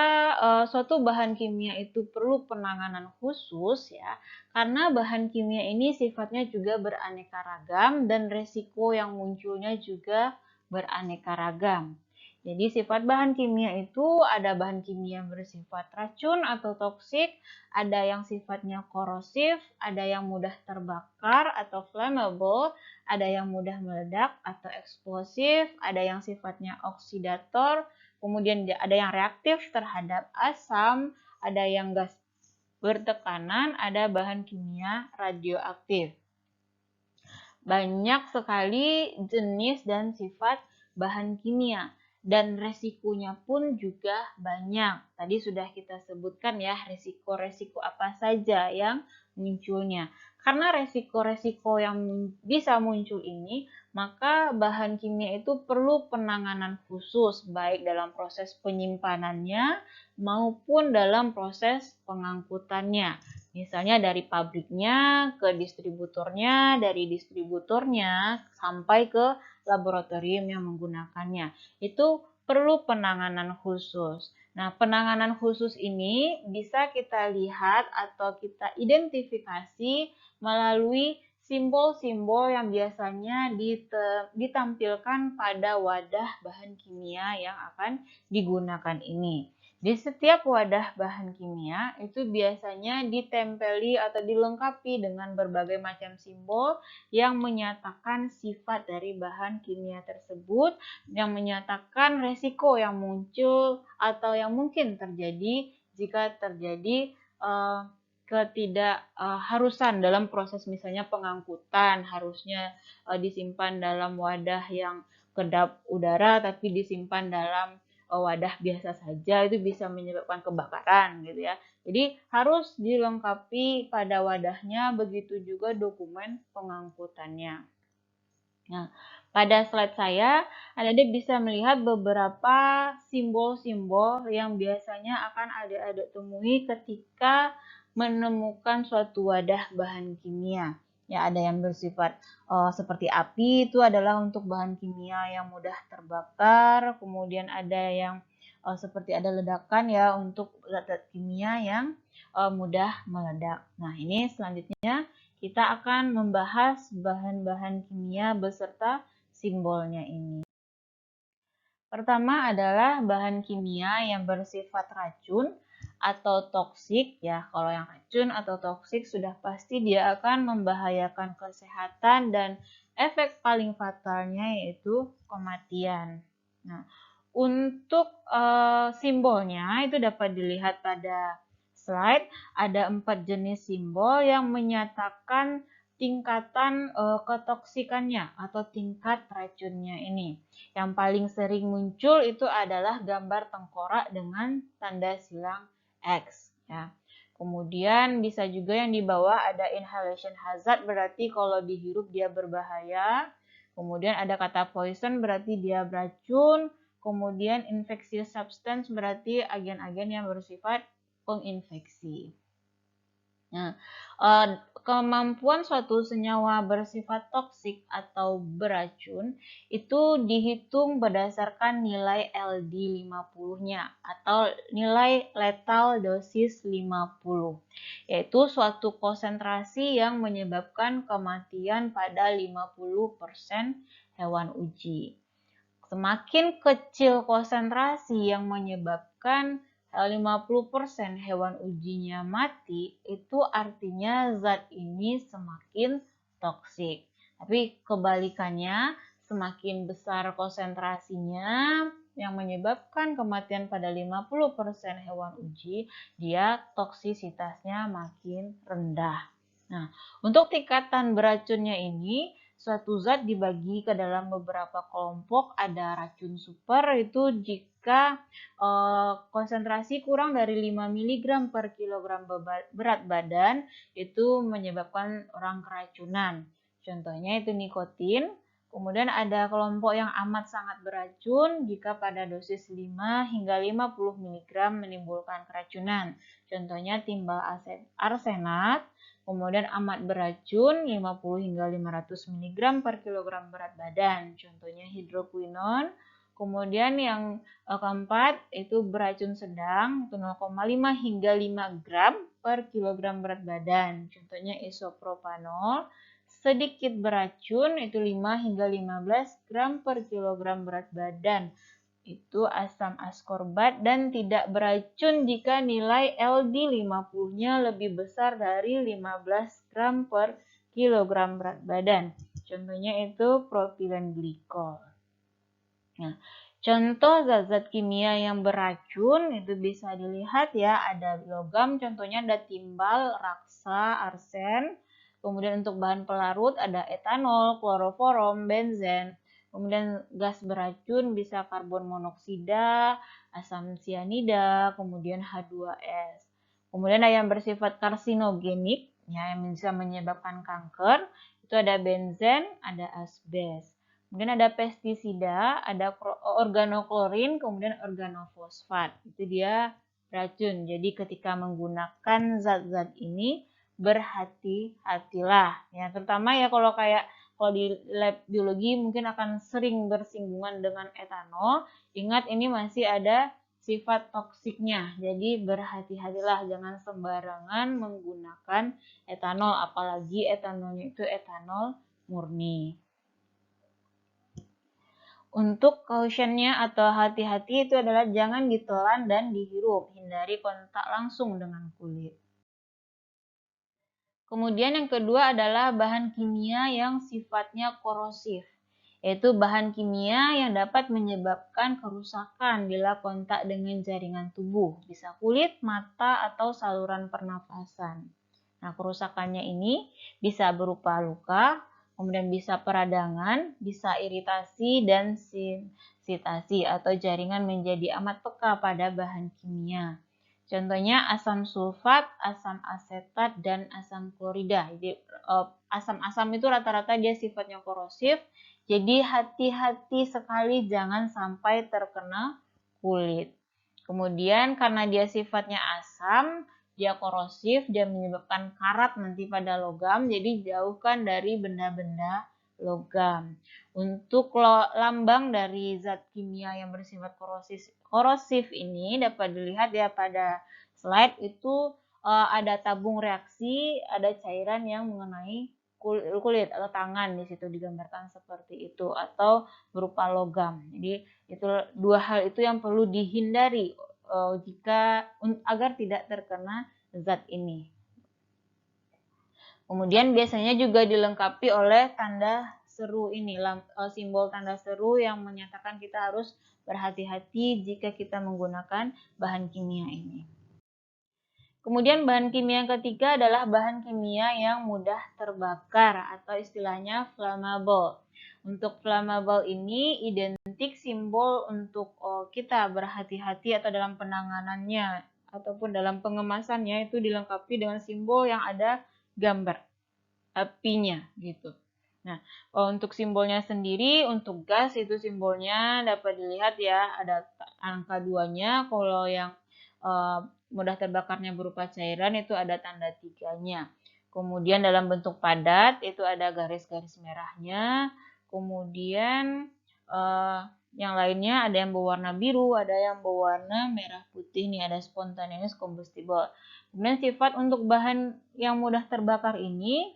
suatu bahan kimia itu perlu penanganan khusus ya? Karena bahan kimia ini sifatnya juga beraneka ragam dan resiko yang munculnya juga beraneka ragam. Jadi sifat bahan kimia itu ada bahan kimia bersifat racun atau toksik, ada yang sifatnya korosif, ada yang mudah terbakar atau flammable, ada yang mudah meledak atau eksplosif, ada yang sifatnya oksidator, kemudian ada yang reaktif terhadap asam, ada yang gas bertekanan, ada bahan kimia radioaktif. Banyak sekali jenis dan sifat bahan kimia dan resikonya pun juga banyak. Tadi sudah kita sebutkan ya resiko-resiko apa saja yang munculnya. Karena resiko-resiko yang bisa muncul ini, maka bahan kimia itu perlu penanganan khusus baik dalam proses penyimpanannya maupun dalam proses pengangkutannya. Misalnya dari pabriknya ke distributornya, dari distributornya sampai ke laboratorium yang menggunakannya. Itu perlu penanganan khusus. Nah, penanganan khusus ini bisa kita lihat atau kita identifikasi melalui simbol-simbol yang biasanya ditampilkan pada wadah bahan kimia yang akan digunakan ini. Di setiap wadah bahan kimia itu biasanya ditempeli atau dilengkapi dengan berbagai macam simbol yang menyatakan sifat dari bahan kimia tersebut, yang menyatakan resiko yang muncul atau yang mungkin terjadi jika terjadi ketidakharusan dalam proses misalnya pengangkutan, harusnya disimpan dalam wadah yang kedap udara tapi disimpan dalam wadah biasa saja, itu bisa menyebabkan kebakaran gitu ya. Jadi harus dilengkapi pada wadahnya, begitu juga dokumen pengangkutannya. Nah, pada slide saya, adik-adik bisa melihat beberapa simbol-simbol yang biasanya akan adik-adik temui ketika menemukan suatu wadah bahan kimia. Ya, ada yang bersifat seperti api, itu adalah untuk bahan kimia yang mudah terbakar. Kemudian ada yang seperti ada ledakan ya untuk zat-zat kimia yang mudah meledak. Nah, ini selanjutnya kita akan membahas bahan-bahan kimia beserta simbolnya ini. Pertama adalah bahan kimia yang bersifat racun atau toksik ya. Kalau yang racun atau toksik sudah pasti dia akan membahayakan kesehatan dan efek paling fatalnya yaitu kematian. Nah, untuk simbolnya itu dapat dilihat pada slide, ada 4 jenis simbol yang menyatakan tingkatan ketoksikannya atau tingkat racunnya ini. Yang paling sering muncul itu adalah gambar tengkorak dengan tanda silang X ya. Kemudian bisa juga yang di bawah ada inhalation hazard, berarti kalau dihirup dia berbahaya. Kemudian ada kata poison, berarti dia beracun. Kemudian infectious substance, berarti agen-agen yang bersifat penginfeksi. Nah, kemampuan suatu senyawa bersifat toksik atau beracun itu dihitung berdasarkan nilai LD50-nya atau nilai lethal dosis 50, yaitu suatu konsentrasi yang menyebabkan kematian pada 50% hewan uji. Semakin kecil konsentrasi yang menyebabkan 50% hewan ujinya mati, itu artinya zat ini semakin toksik. Tapi kebalikannya, semakin besar konsentrasinya yang menyebabkan kematian pada 50% hewan uji, dia toksisitasnya makin rendah. Nah, untuk tingkatan beracunnya ini, suatu zat dibagi ke dalam beberapa kelompok. Ada racun super, itu jika konsentrasi kurang dari 5 mg per kilogram berat badan, itu menyebabkan orang keracunan. Contohnya itu nikotin. Kemudian ada kelompok yang amat sangat beracun jika pada dosis 5 hingga 50 mg menimbulkan keracunan. Contohnya timbal arsenat. Kemudian amat beracun 50 hingga 500 mg per kilogram berat badan. Contohnya hidroquinon. Kemudian yang keempat itu beracun sedang 0,5 hingga 5 gram per kilogram berat badan. Contohnya isopropanol. Sedikit beracun itu 5 hingga 15 gram per kilogram berat badan. itu asam askorbat dan tidak beracun jika nilai LD50-nya lebih besar dari 15 gram per kilogram berat badan. Contohnya itu propilen glikol. Nah, contoh zat-zat kimia yang beracun itu bisa dilihat ya, ada logam, contohnya ada timbal, raksa, arsen. Kemudian untuk bahan pelarut ada etanol, kloroforum, benzen. Kemudian gas beracun bisa karbon monoksida, asam sianida, kemudian H2S. Kemudian ada yang bersifat karsinogenik, ya, yang bisa menyebabkan kanker. Itu ada benzen, ada asbes. Kemudian ada pestisida, ada organoklorin, kemudian organofosfat. Itu dia racun. Jadi ketika menggunakan zat-zat ini berhati-hatilah. Ya, terutama ya kalau di lab biologi mungkin akan sering bersinggungan dengan etanol. Ingat ini masih ada sifat toksiknya. Jadi berhati-hatilah, jangan sembarangan menggunakan etanol, apalagi etanolnya itu etanol murni. Untuk cautionnya atau hati-hati itu adalah jangan ditelan dan dihirup, hindari kontak langsung dengan kulit. Kemudian yang kedua adalah bahan kimia yang sifatnya korosif, yaitu bahan kimia yang dapat menyebabkan kerusakan bila kontak dengan jaringan tubuh, bisa kulit, mata, atau saluran pernafasan. Nah, kerusakannya ini bisa berupa luka, kemudian bisa peradangan, bisa iritasi dan sensitasi atau jaringan menjadi amat peka pada bahan kimia. Contohnya asam sulfat, asam asetat, dan asam klorida. Jadi asam-asam itu rata-rata dia sifatnya korosif. Jadi hati-hati sekali jangan sampai terkena kulit. Kemudian karena dia sifatnya asam, dia korosif, dia menyebabkan karat nanti pada logam. Jadi jauhkan dari benda-benda logam. Untuk lambang dari zat kimia yang bersifat korosif ini dapat dilihat ya pada slide itu ada tabung reaksi, ada cairan yang mengenai kulit atau tangan, di situ digambarkan seperti itu, atau berupa logam. Jadi itu dua hal itu yang perlu dihindari agar tidak terkena zat ini. Kemudian biasanya juga dilengkapi oleh tanda seru ini, simbol tanda seru yang menyatakan kita harus berhati-hati jika kita menggunakan bahan kimia ini. Kemudian bahan kimia yang ketiga adalah bahan kimia yang mudah terbakar atau istilahnya flammable. Untuk flammable ini identik simbol untuk kita berhati-hati atau dalam penanganannya ataupun dalam pengemasannya itu dilengkapi dengan simbol yang ada gambar apinya gitu. Nah, untuk simbolnya sendiri, untuk gas itu simbolnya dapat dilihat ya, ada angka 2-nya. Kalau yang mudah terbakarnya berupa cairan itu ada tanda 3-nya. Kemudian dalam bentuk padat itu ada garis-garis merahnya. Kemudian yang lainnya ada yang berwarna biru, ada yang berwarna merah putih nih, ada spontaneous combustible. Kemudian sifat untuk bahan yang mudah terbakar ini,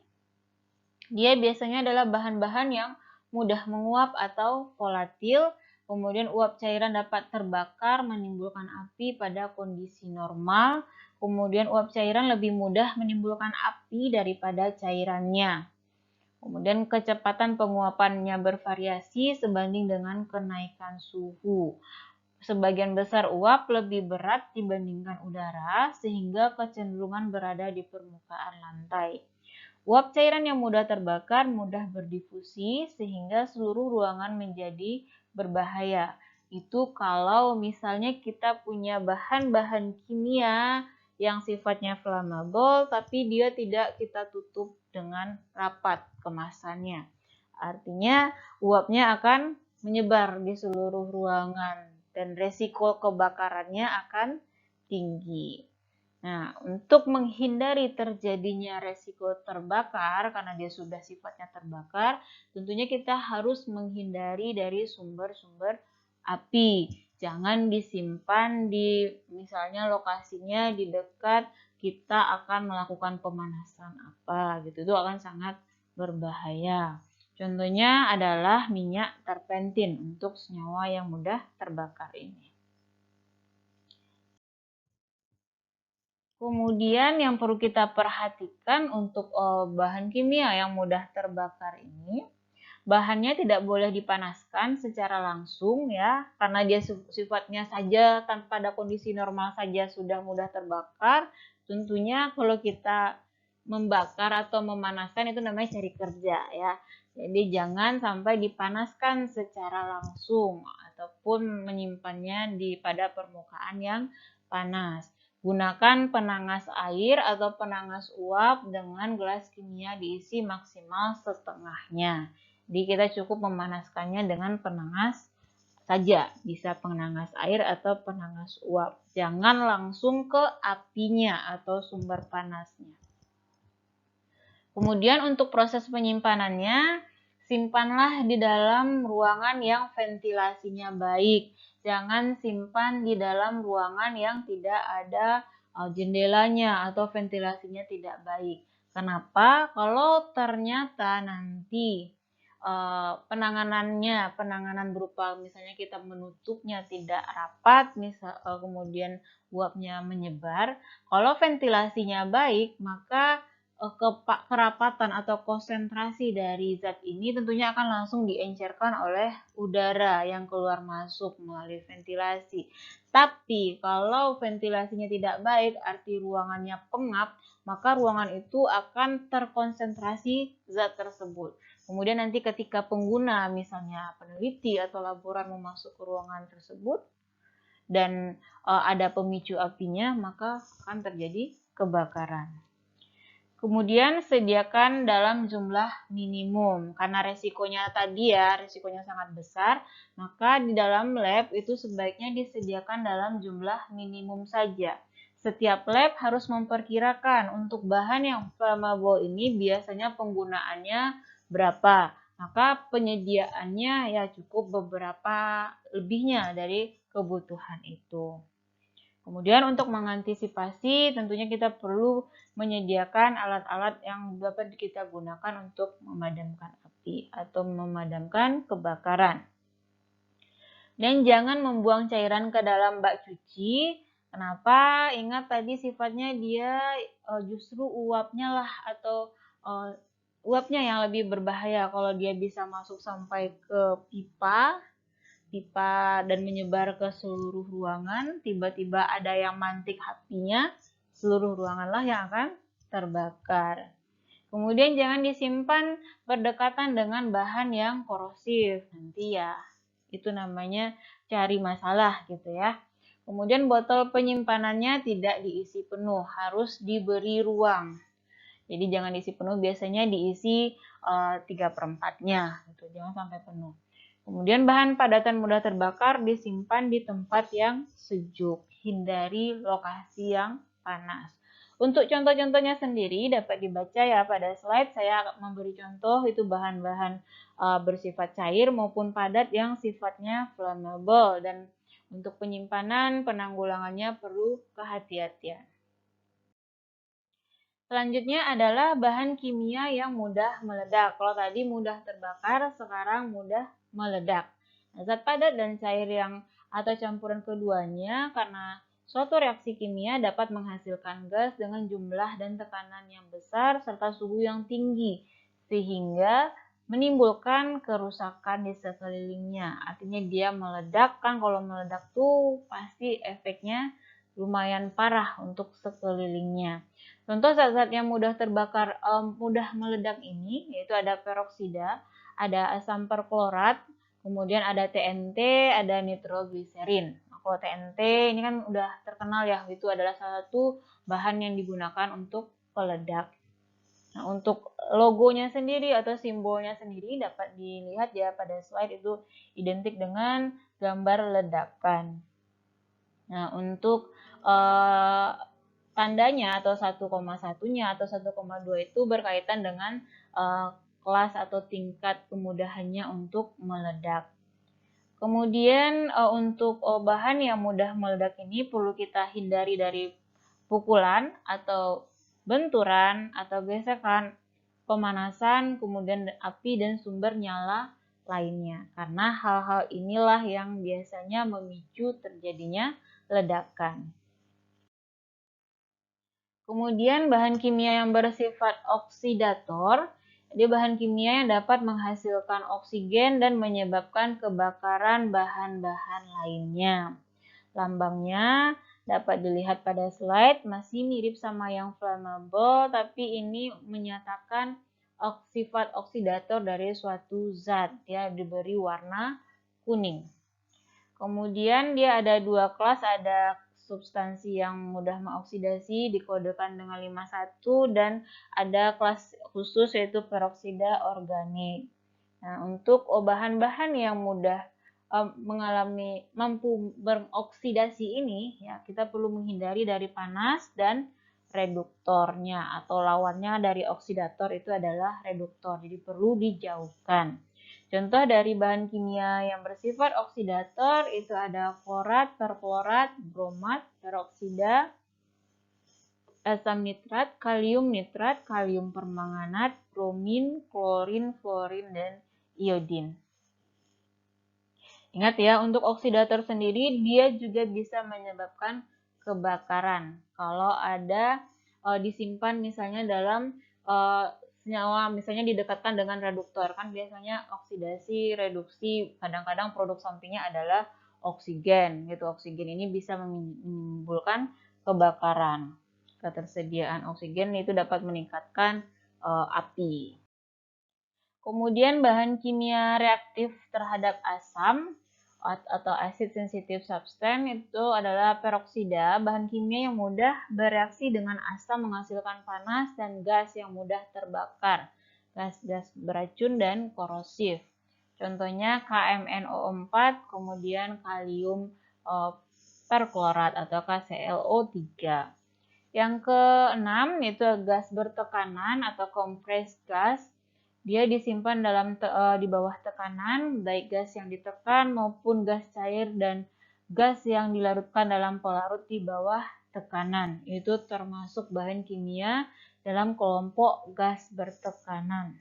dia biasanya adalah bahan-bahan yang mudah menguap atau volatil, kemudian uap cairan dapat terbakar menimbulkan api pada kondisi normal, kemudian uap cairan lebih mudah menimbulkan api daripada cairannya. Kemudian kecepatan penguapannya bervariasi sebanding dengan kenaikan suhu. Sebagian besar uap lebih berat dibandingkan udara sehingga kecenderungan berada di permukaan lantai. Uap cairan yang mudah terbakar mudah berdifusi sehingga seluruh ruangan menjadi berbahaya. Itu kalau misalnya kita punya bahan-bahan kimia yang sifatnya flammable tapi dia tidak kita tutup dengan rapat kemasannya. Artinya uapnya akan menyebar di seluruh ruangan dan resiko kebakarannya akan tinggi. Nah, untuk menghindari terjadinya resiko terbakar, karena dia sudah sifatnya terbakar, tentunya kita harus menghindari dari sumber-sumber api. Jangan disimpan di, misalnya lokasinya di dekat kita akan melakukan pemanasan apa, gitu. Itu akan sangat berbahaya. Contohnya adalah minyak terpentin untuk senyawa yang mudah terbakar ini. Kemudian yang perlu kita perhatikan untuk bahan kimia yang mudah terbakar ini, bahannya tidak boleh dipanaskan secara langsung ya, karena dia sifatnya saja tanpa ada kondisi normal saja sudah mudah terbakar. Tentunya kalau kita membakar atau memanaskan itu namanya cari kerja ya. Jadi jangan sampai dipanaskan secara langsung ataupun menyimpannya pada permukaan yang panas. Gunakan penangas air atau penangas uap dengan gelas kimia diisi maksimal setengahnya. Jadi kita cukup memanaskannya dengan penangas saja, bisa penangas air atau penangas uap. Jangan langsung ke apinya atau sumber panasnya. Kemudian untuk proses penyimpanannya, simpanlah di dalam ruangan yang ventilasinya baik. Jangan simpan di dalam ruangan yang tidak ada jendelanya atau ventilasinya tidak baik. Kenapa? Kalau ternyata nanti penanganan berupa misalnya kita menutupnya tidak rapat, kemudian uapnya menyebar. Kalau ventilasinya baik, maka kerapatan atau konsentrasi dari zat ini tentunya akan langsung diencerkan oleh udara yang keluar masuk melalui ventilasi. Tapi kalau ventilasinya tidak baik, arti ruangannya pengap, maka ruangan itu akan terkonsentrasi zat tersebut. Kemudian nanti ketika pengguna, misalnya peneliti atau laboran memasuk ke ruangan tersebut dan ada pemicu apinya, maka akan terjadi kebakaran. Kemudian sediakan dalam jumlah minimum. Karena resikonya tadi ya, resikonya sangat besar, maka di dalam lab itu sebaiknya disediakan dalam jumlah minimum saja. Setiap lab harus memperkirakan untuk bahan yang flammable ini biasanya penggunaannya berapa. Maka penyediaannya ya cukup beberapa lebihnya dari kebutuhan itu. Kemudian untuk mengantisipasi tentunya kita perlu menyediakan alat-alat yang dapat kita gunakan untuk memadamkan api atau memadamkan kebakaran. Dan jangan membuang cairan ke dalam bak cuci. Kenapa? Ingat tadi sifatnya dia justru uapnya lah atau uapnya yang lebih berbahaya kalau dia bisa masuk sampai ke pipa dan menyebar ke seluruh ruangan, tiba-tiba ada yang mantik apinya, seluruh ruanganlah yang akan terbakar. Kemudian jangan disimpan berdekatan dengan bahan yang korosif, nanti ya itu namanya cari masalah gitu ya. Kemudian botol penyimpanannya tidak diisi penuh, harus diberi ruang. Jadi jangan diisi penuh, biasanya diisi 3/4-nya gitu, jangan sampai penuh. Kemudian bahan padatan mudah terbakar disimpan di tempat yang sejuk, hindari lokasi yang panas. Untuk contoh-contohnya sendiri dapat dibaca ya pada slide, saya memberi contoh itu bahan-bahan bersifat cair maupun padat yang sifatnya flammable, dan untuk penyimpanan penanggulangannya perlu kehati-hatian. Selanjutnya adalah bahan kimia yang mudah meledak. Kalau tadi mudah terbakar, sekarang mudah meledak. Nah, zat padat dan cair yang atau campuran keduanya karena suatu reaksi kimia dapat menghasilkan gas dengan jumlah dan tekanan yang besar serta suhu yang tinggi sehingga menimbulkan kerusakan di sekelilingnya. Artinya dia meledak, kan kalau meledak tuh pasti efeknya lumayan parah untuk sekelilingnya. Contoh zat-zat yang mudah terbakar, mudah meledak ini yaitu ada peroksida, ada asam perklorat, kemudian ada TNT, ada nitrogliserin. Nah, kalau TNT ini kan udah terkenal ya, itu adalah salah satu bahan yang digunakan untuk peledak. Nah, untuk logonya sendiri atau simbolnya sendiri dapat dilihat ya pada slide, itu identik dengan gambar ledakan. Nah, untuk tandanya atau 1,1-nya atau 1,2 itu berkaitan dengan kelas atau tingkat kemudahannya untuk meledak. Kemudian untuk bahan yang mudah meledak ini perlu kita hindari dari pukulan atau benturan atau gesekan pemanasan, kemudian api dan sumber nyala lainnya. Karena hal-hal inilah yang biasanya memicu terjadinya ledakan. Kemudian bahan kimia yang bersifat oksidator, dia bahan kimia yang dapat menghasilkan oksigen dan menyebabkan kebakaran bahan-bahan lainnya. Lambangnya dapat dilihat pada slide, masih mirip sama yang flammable, tapi ini menyatakan sifat oksidator dari suatu zat, ya diberi warna kuning. Kemudian dia ada dua kelas, ada substansi yang mudah mengoksidasi dikodekan dengan 51 dan ada kelas khusus yaitu peroksida organik. Nah, untuk bahan-bahan yang mudah mampu beroksidasi ini, ya kita perlu menghindari dari panas dan reduktornya atau lawannya dari oksidator itu adalah reduktor. Jadi perlu dijauhkan. Contoh dari bahan kimia yang bersifat oksidator itu ada klorat, perklorat, bromat, peroksida, asam nitrat, kalium nitrat, kalium permanganat, bromin, klorin, fluorin, dan iodin. Ingat ya, untuk oksidator sendiri dia juga bisa menyebabkan kebakaran. Kalau ada disimpan misalnya dalam senyawa, misalnya didekatkan dengan reduktor, kan biasanya oksidasi, reduksi, kadang-kadang produk sampingnya adalah oksigen gitu. Oksigen ini bisa menimbulkan kebakaran. Ketersediaan oksigen itu dapat meningkatkan api. Kemudian bahan kimia reaktif terhadap asam atau acid sensitive substance itu adalah peroksida, bahan kimia yang mudah bereaksi dengan asam menghasilkan panas dan gas yang mudah terbakar, gas-gas beracun dan korosif. Contohnya KMNO4, kemudian kalium perklorat atau KClO3. Yang keenam yaitu gas bertekanan atau compressed gas. Dia disimpan di bawah tekanan, baik gas yang ditekan maupun gas cair dan gas yang dilarutkan dalam pelarut di bawah tekanan. Itu termasuk bahan kimia dalam kelompok gas bertekanan.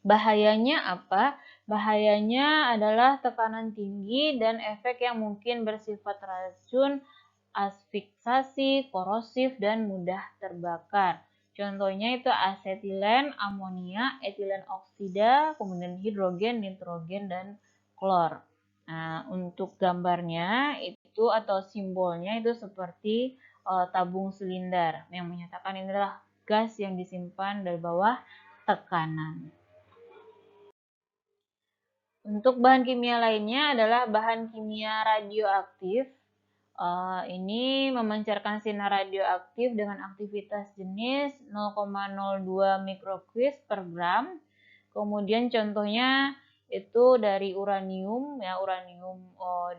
Bahayanya apa? Bahayanya adalah tekanan tinggi dan efek yang mungkin bersifat racun, asfiksasi, korosif, dan mudah terbakar. Contohnya itu asetilen, amonia, etilen oksida, kemudian hidrogen, nitrogen, dan klor. Nah, untuk gambarnya itu atau simbolnya itu seperti tabung silinder yang menyatakan ini adalah gas yang disimpan dari bawah tekanan. Untuk bahan kimia lainnya adalah bahan kimia radioaktif. Ini memancarkan sinar radioaktif dengan aktivitas jenis 0,02 mikrokuis per gram. Kemudian contohnya itu dari uranium, ya uranium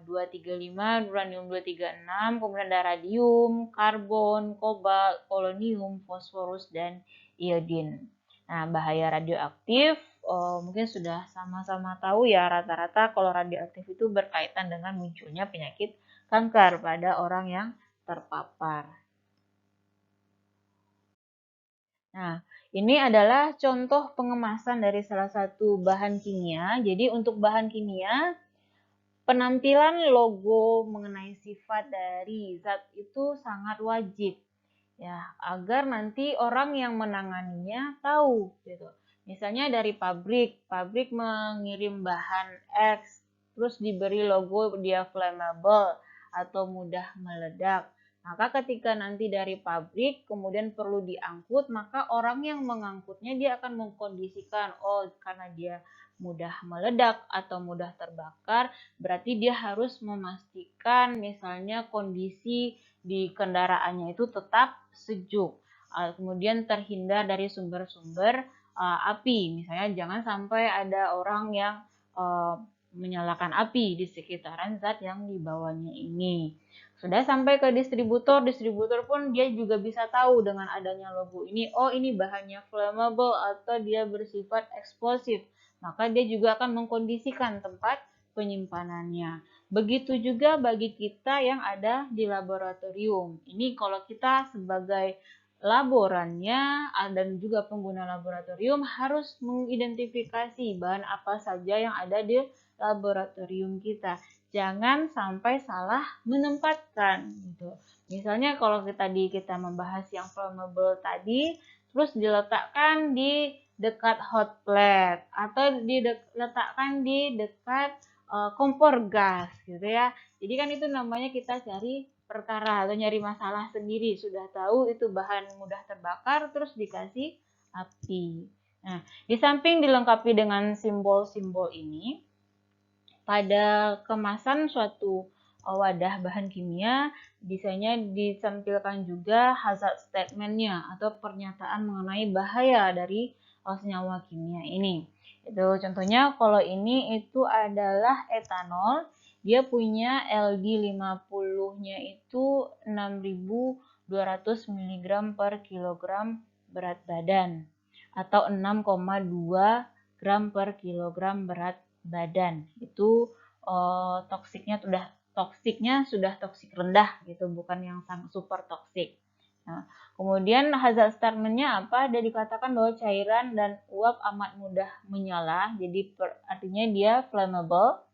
235, uranium 236, kemudian ada radium, karbon, kobalt, polonium, fosforus, dan iodin. Nah, bahaya radioaktif mungkin sudah sama-sama tahu ya, rata-rata kalau radioaktif itu berkaitan dengan munculnya penyakit kanker pada orang yang terpapar. Nah, ini adalah contoh pengemasan dari salah satu bahan kimia. Jadi untuk bahan kimia, penampilan logo mengenai sifat dari zat itu sangat wajib, ya, agar nanti orang yang menanganinya tahu gitu. Misalnya dari pabrik mengirim bahan X, terus diberi logo dia flammable atau mudah meledak. Maka ketika nanti dari pabrik kemudian perlu diangkut, maka orang yang mengangkutnya dia akan mengkondisikan, oh karena dia mudah meledak atau mudah terbakar, berarti dia harus memastikan misalnya kondisi di kendaraannya itu tetap sejuk. Kemudian terhindar dari sumber-sumber api. Misalnya jangan sampai ada orang yang menyalakan api di sekitaran zat yang dibawanya ini. Sudah sampai ke distributor pun dia juga bisa tahu dengan adanya logo ini, oh ini bahannya flammable atau dia bersifat eksplosif. Maka dia juga akan mengkondisikan tempat penyimpanannya. Begitu juga bagi kita yang ada di laboratorium. Ini kalau kita sebagai laborannya dan juga pengguna laboratorium harus mengidentifikasi bahan apa saja yang ada di laboratorium kita. Jangan sampai salah menempatkan gitu. Misalnya kalau kita membahas yang flammable tadi, terus diletakkan di dekat hot plate atau diletakkan di dekat kompor gas gitu ya. Jadi kan itu namanya kita cari perkara atau nyari masalah sendiri. Sudah tahu itu bahan mudah terbakar terus dikasih api. Nah, di samping dilengkapi dengan simbol-simbol ini, pada kemasan suatu wadah bahan kimia biasanya ditampilkan juga hazard statement-nya atau pernyataan mengenai bahaya dari senyawa kimia ini. Itu contohnya kalau ini itu adalah etanol, dia punya LD50-nya itu 6.200 mg per kilogram berat badan atau 6,2 gram per kilogram berat badan. Itu toksiknya sudah toksik rendah gitu, bukan yang sangat super toksik. Nah, kemudian hazard statement-nya apa? Dia dikatakan bahwa cairan dan uap amat mudah menyala, jadi artinya dia flammable.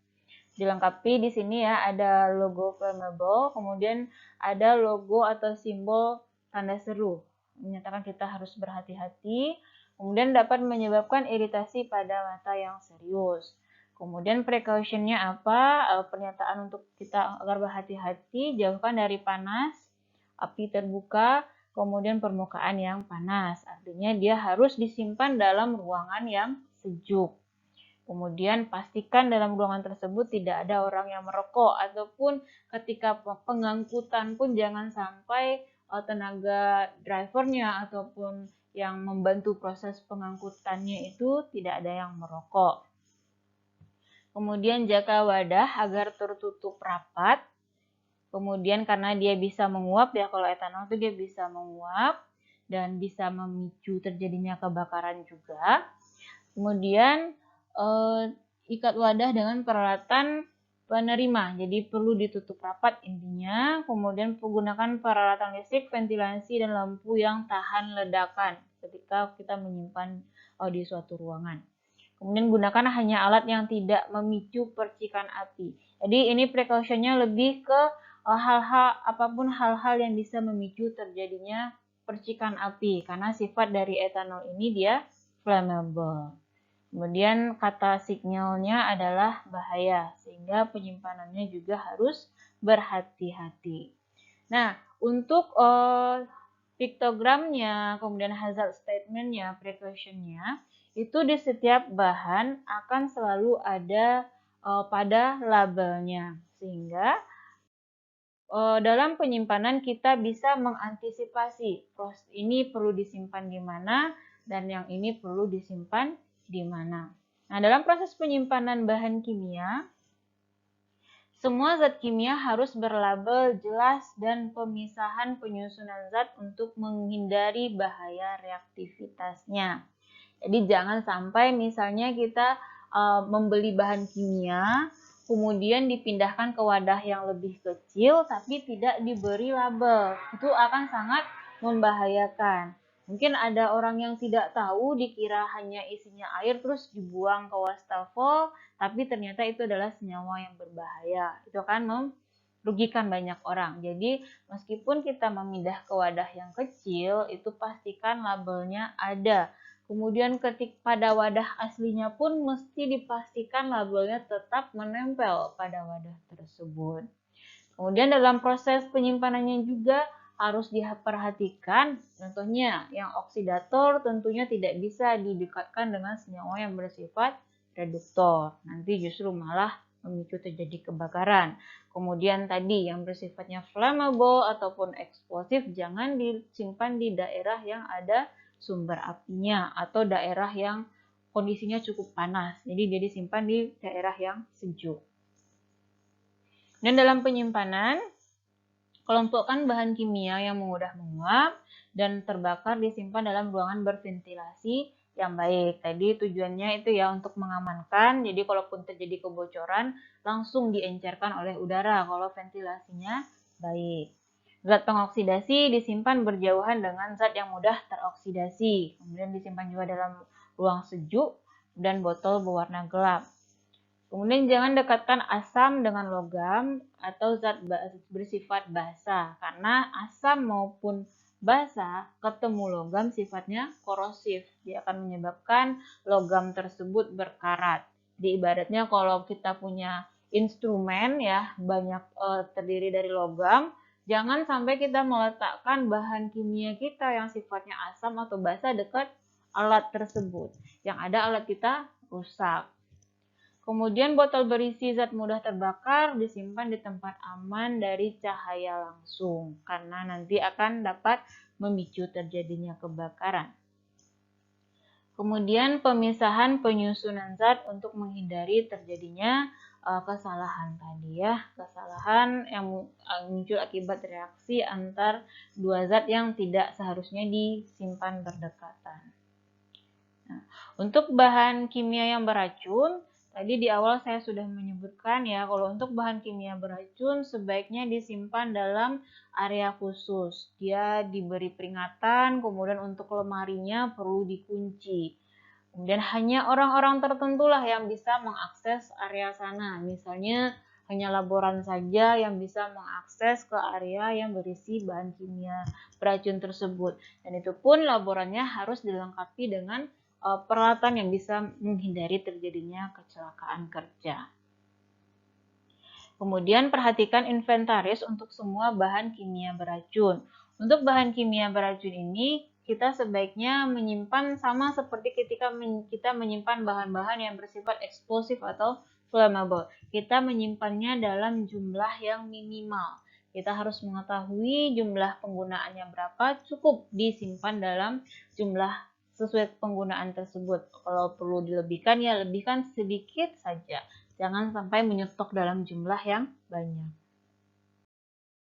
Dilengkapi di sini ya ada logo flammable, kemudian ada logo atau simbol tanda seru, menyatakan kita harus berhati-hati, kemudian dapat menyebabkan iritasi pada mata yang serius. Kemudian precaution-nya apa? Pernyataan untuk kita agar berhati-hati, jauhkan dari panas, api terbuka, kemudian permukaan yang panas. Artinya dia harus disimpan dalam ruangan yang sejuk. Kemudian pastikan dalam ruangan tersebut tidak ada orang yang merokok ataupun ketika pengangkutan pun jangan sampai tenaga drivernya ataupun yang membantu proses pengangkutannya itu tidak ada yang merokok. Kemudian jaga wadah agar tertutup rapat. Kemudian karena dia bisa menguap ya, kalau etanol itu dia bisa menguap dan bisa memicu terjadinya kebakaran juga. Kemudian ikat wadah dengan peralatan penerima, jadi perlu ditutup rapat intinya. Kemudian menggunakan peralatan listrik, ventilasi, dan lampu yang tahan ledakan ketika kita menyimpan di suatu ruangan. Kemudian gunakan hanya alat yang tidak memicu percikan api. Jadi ini precaution-nya lebih ke hal-hal yang bisa memicu terjadinya percikan api karena sifat dari etanol ini dia flammable. Kemudian kata signalnya adalah bahaya, sehingga penyimpanannya juga harus berhati-hati. Nah, untuk piktogramnya, kemudian hazard statement-nya, precaution-nya, itu di setiap bahan akan selalu ada pada labelnya, sehingga dalam penyimpanan kita bisa mengantisipasi ini perlu disimpan di mana dan yang ini perlu disimpan di mana. Nah, dalam proses penyimpanan bahan kimia, semua zat kimia harus berlabel jelas dan pemisahan penyusunan zat untuk menghindari bahaya reaktivitasnya. Jadi jangan sampai misalnya kita membeli bahan kimia, kemudian dipindahkan ke wadah yang lebih kecil tapi tidak diberi label. Itu akan sangat membahayakan. Mungkin ada orang yang tidak tahu, dikira hanya isinya air terus dibuang ke wastafel, tapi ternyata itu adalah senyawa yang berbahaya. Itu akan merugikan banyak orang. Jadi meskipun kita memindah ke wadah yang kecil, itu pastikan labelnya ada. Kemudian pada wadah aslinya pun mesti dipastikan labelnya tetap menempel pada wadah tersebut. Kemudian dalam proses penyimpanannya juga harus diperhatikan, contohnya yang oksidator tentunya tidak bisa didekatkan dengan senyawa yang bersifat reduktor. Nanti justru malah memicu terjadi kebakaran. Kemudian tadi yang bersifatnya flammable ataupun eksplosif jangan disimpan di daerah yang ada sumber apinya atau daerah yang kondisinya cukup panas. Jadi dia disimpan di daerah yang sejuk. Dan dalam penyimpanan, kelompokkan bahan kimia yang mudah menguap dan terbakar disimpan dalam ruangan berventilasi yang baik. Tadi tujuannya itu ya untuk mengamankan, jadi kalaupun terjadi kebocoran langsung diencerkan oleh udara kalau ventilasinya baik. Zat pengoksidasi disimpan berjauhan dengan zat yang mudah teroksidasi. Kemudian disimpan juga dalam ruang sejuk dan botol berwarna gelap. Kemudian jangan dekatkan asam dengan logam atau zat bersifat basa, karena asam maupun basa ketemu logam sifatnya korosif. Dia akan menyebabkan logam tersebut berkarat. Di ibaratnya kalau kita punya instrumen ya banyak terdiri dari logam, jangan sampai kita meletakkan bahan kimia kita yang sifatnya asam atau basa dekat alat tersebut. Yang ada alat kita rusak. Kemudian botol berisi zat mudah terbakar disimpan di tempat aman dari cahaya langsung karena nanti akan dapat memicu terjadinya kebakaran. Kemudian pemisahan penyusunan zat untuk menghindari terjadinya kesalahan tadi ya, kesalahan yang muncul akibat reaksi antar dua zat yang tidak seharusnya disimpan berdekatan. Nah, untuk bahan kimia yang beracun, tadi di awal saya sudah menyebutkan ya, kalau untuk bahan kimia beracun sebaiknya disimpan dalam area khusus. Dia diberi peringatan, kemudian untuk lemarinya perlu dikunci. Kemudian hanya orang-orang tertentulah yang bisa mengakses area sana. Misalnya hanya laboran saja yang bisa mengakses ke area yang berisi bahan kimia beracun tersebut. Dan itu pun laborannya harus dilengkapi dengan peralatan yang bisa menghindari terjadinya kecelakaan kerja. Kemudian perhatikan inventaris untuk semua bahan kimia beracun. Untuk bahan kimia beracun ini kita sebaiknya menyimpan sama seperti ketika kita menyimpan bahan-bahan yang bersifat eksplosif atau flammable. Kita menyimpannya dalam jumlah yang minimal. Kita harus mengetahui jumlah penggunaannya berapa, cukup disimpan dalam jumlah sesuai penggunaan tersebut. Kalau perlu dilebihkan ya lebihkan sedikit saja. Jangan sampai menyetok dalam jumlah yang banyak.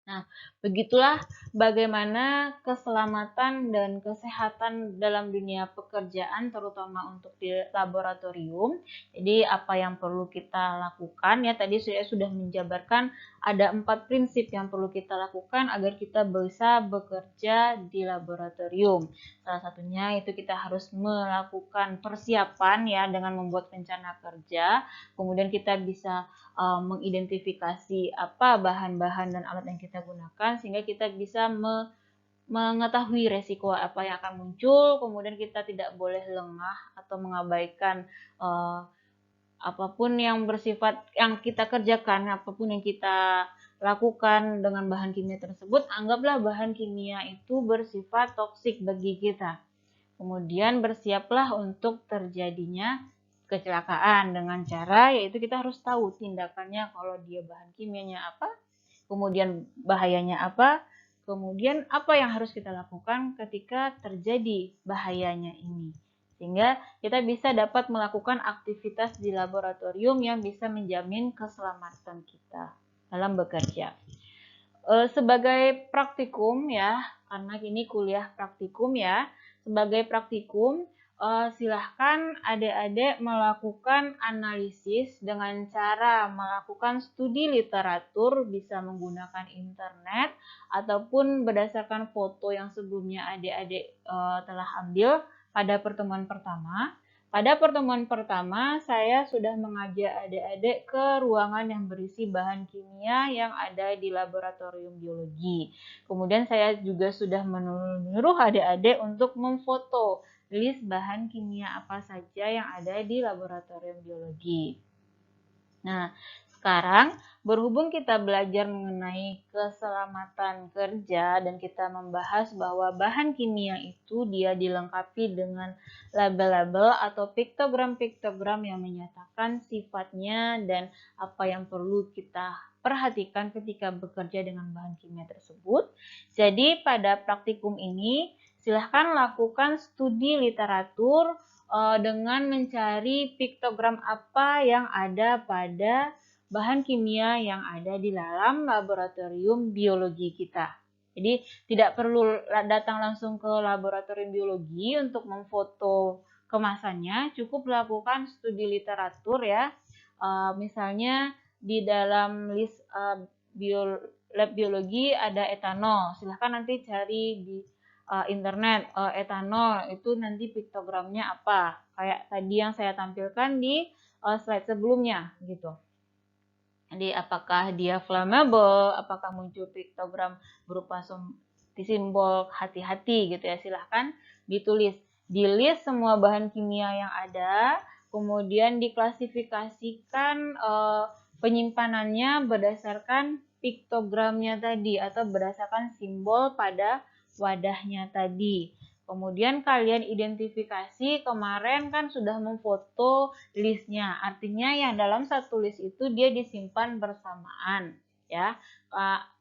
Nah, begitulah bagaimana keselamatan dan kesehatan dalam dunia pekerjaan, terutama untuk di laboratorium. Jadi, apa yang perlu kita lakukan, ya tadi saya sudah menjabarkan ada 4 prinsip yang perlu kita lakukan agar kita bisa bekerja di laboratorium. Salah satunya itu kita harus melakukan persiapan ya dengan membuat rencana kerja. Kemudian kita bisa mengidentifikasi apa bahan-bahan dan alat yang kita gunakan sehingga kita bisa mengetahui resiko apa yang akan muncul. Kemudian kita tidak boleh lengah atau mengabaikan apapun yang bersifat yang kita kerjakan, apapun yang kita lakukan dengan bahan kimia tersebut, anggaplah bahan kimia itu bersifat toksik bagi kita. Kemudian bersiaplah untuk terjadinya kecelakaan dengan cara yaitu kita harus tahu tindakannya kalau dia bahan kimianya apa, kemudian bahayanya apa, kemudian apa yang harus kita lakukan ketika terjadi bahayanya ini. Sehingga kita bisa dapat melakukan aktivitas di laboratorium yang bisa menjamin keselamatan kita dalam bekerja. Sebagai praktikum ya, karena ini kuliah praktikum ya, sebagai praktikum silahkan adik-adik melakukan analisis dengan cara melakukan studi literatur, bisa menggunakan internet ataupun berdasarkan foto yang sebelumnya adik-adik telah ambil pada pertemuan pertama. Pada pertemuan pertama, saya sudah mengajak adik-adik ke ruangan yang berisi bahan kimia yang ada di laboratorium biologi. Kemudian saya juga sudah menyuruh adik-adik untuk memfoto list bahan kimia apa saja yang ada di laboratorium biologi. Nah, sekarang berhubung kita belajar mengenai keselamatan kerja dan kita membahas bahwa bahan kimia itu dia dilengkapi dengan label-label atau piktogram-piktogram yang menyatakan sifatnya dan apa yang perlu kita perhatikan ketika bekerja dengan bahan kimia tersebut. Jadi pada praktikum ini silahkan lakukan studi literatur dengan mencari piktogram apa yang ada pada bahan kimia yang ada di dalam laboratorium biologi kita. Jadi tidak perlu datang langsung ke laboratorium biologi untuk memfoto kemasannya, cukup lakukan studi literatur ya. Misalnya di dalam list lab biologi ada etanol. Silahkan nanti cari di internet etanol itu nanti piktogramnya apa. Kayak tadi yang saya tampilkan di slide sebelumnya gitu. Jadi apakah dia flammable, apakah muncul piktogram berupa simbol hati-hati gitu ya, silahkan ditulis. Di list semua bahan kimia yang ada, kemudian diklasifikasikan penyimpanannya berdasarkan piktogramnya tadi atau berdasarkan simbol pada wadahnya tadi. Kemudian kalian identifikasi, kemarin kan sudah memfoto listnya, artinya yang dalam satu list itu dia disimpan bersamaan ya.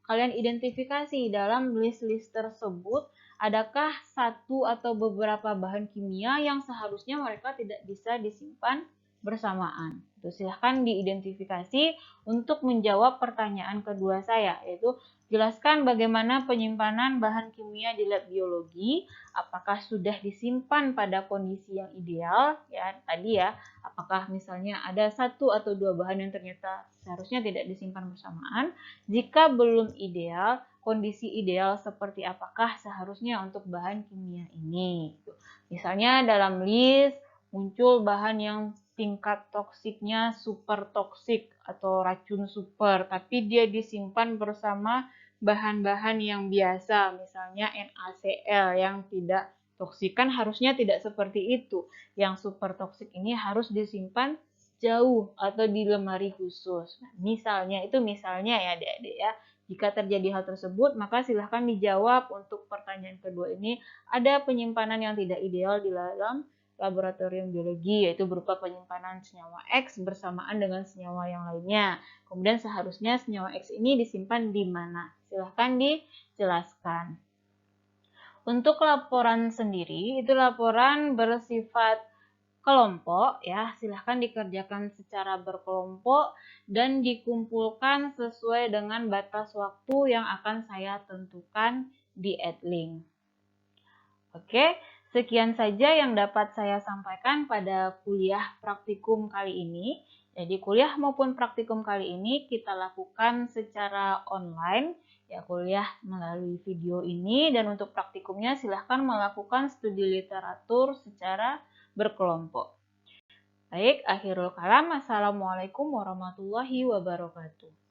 Kalian identifikasi dalam list-list tersebut adakah satu atau beberapa bahan kimia yang seharusnya mereka tidak bisa disimpan bersamaan. Silahkan diidentifikasi untuk menjawab pertanyaan kedua saya, yaitu jelaskan bagaimana penyimpanan bahan kimia di lab biologi, apakah sudah disimpan pada kondisi yang ideal, ya tadi ya, apakah misalnya ada satu atau dua bahan yang ternyata seharusnya tidak disimpan bersamaan. Jika belum ideal, kondisi ideal seperti apakah seharusnya untuk bahan kimia ini. Misalnya dalam list muncul bahan yang tingkat toksiknya super toksik atau racun super, tapi dia disimpan bersama bahan-bahan yang biasa, misalnya NaCl yang tidak toksik, kan harusnya tidak seperti itu. Yang super toksik ini harus disimpan jauh atau di lemari khusus. Nah, misalnya ya adik-adik ya. Jika terjadi hal tersebut, maka silahkan dijawab untuk pertanyaan kedua ini. Ada penyimpanan yang tidak ideal di dalam laboratorium biologi, yaitu berupa penyimpanan senyawa X bersamaan dengan senyawa yang lainnya. Kemudian seharusnya senyawa X ini disimpan di mana? Silahkan dijelaskan. Untuk laporan sendiri, itu laporan bersifat kelompok ya, silahkan dikerjakan secara berkelompok dan dikumpulkan sesuai dengan batas waktu yang akan saya tentukan di Edlink. Oke, sekian saja yang dapat saya sampaikan pada kuliah praktikum kali ini. Jadi kuliah maupun praktikum kali ini kita lakukan secara online, ya kuliah melalui video ini, dan untuk praktikumnya silahkan melakukan studi literatur secara berkelompok. Baik, akhirul kalam. Assalamualaikum warahmatullahi wabarakatuh.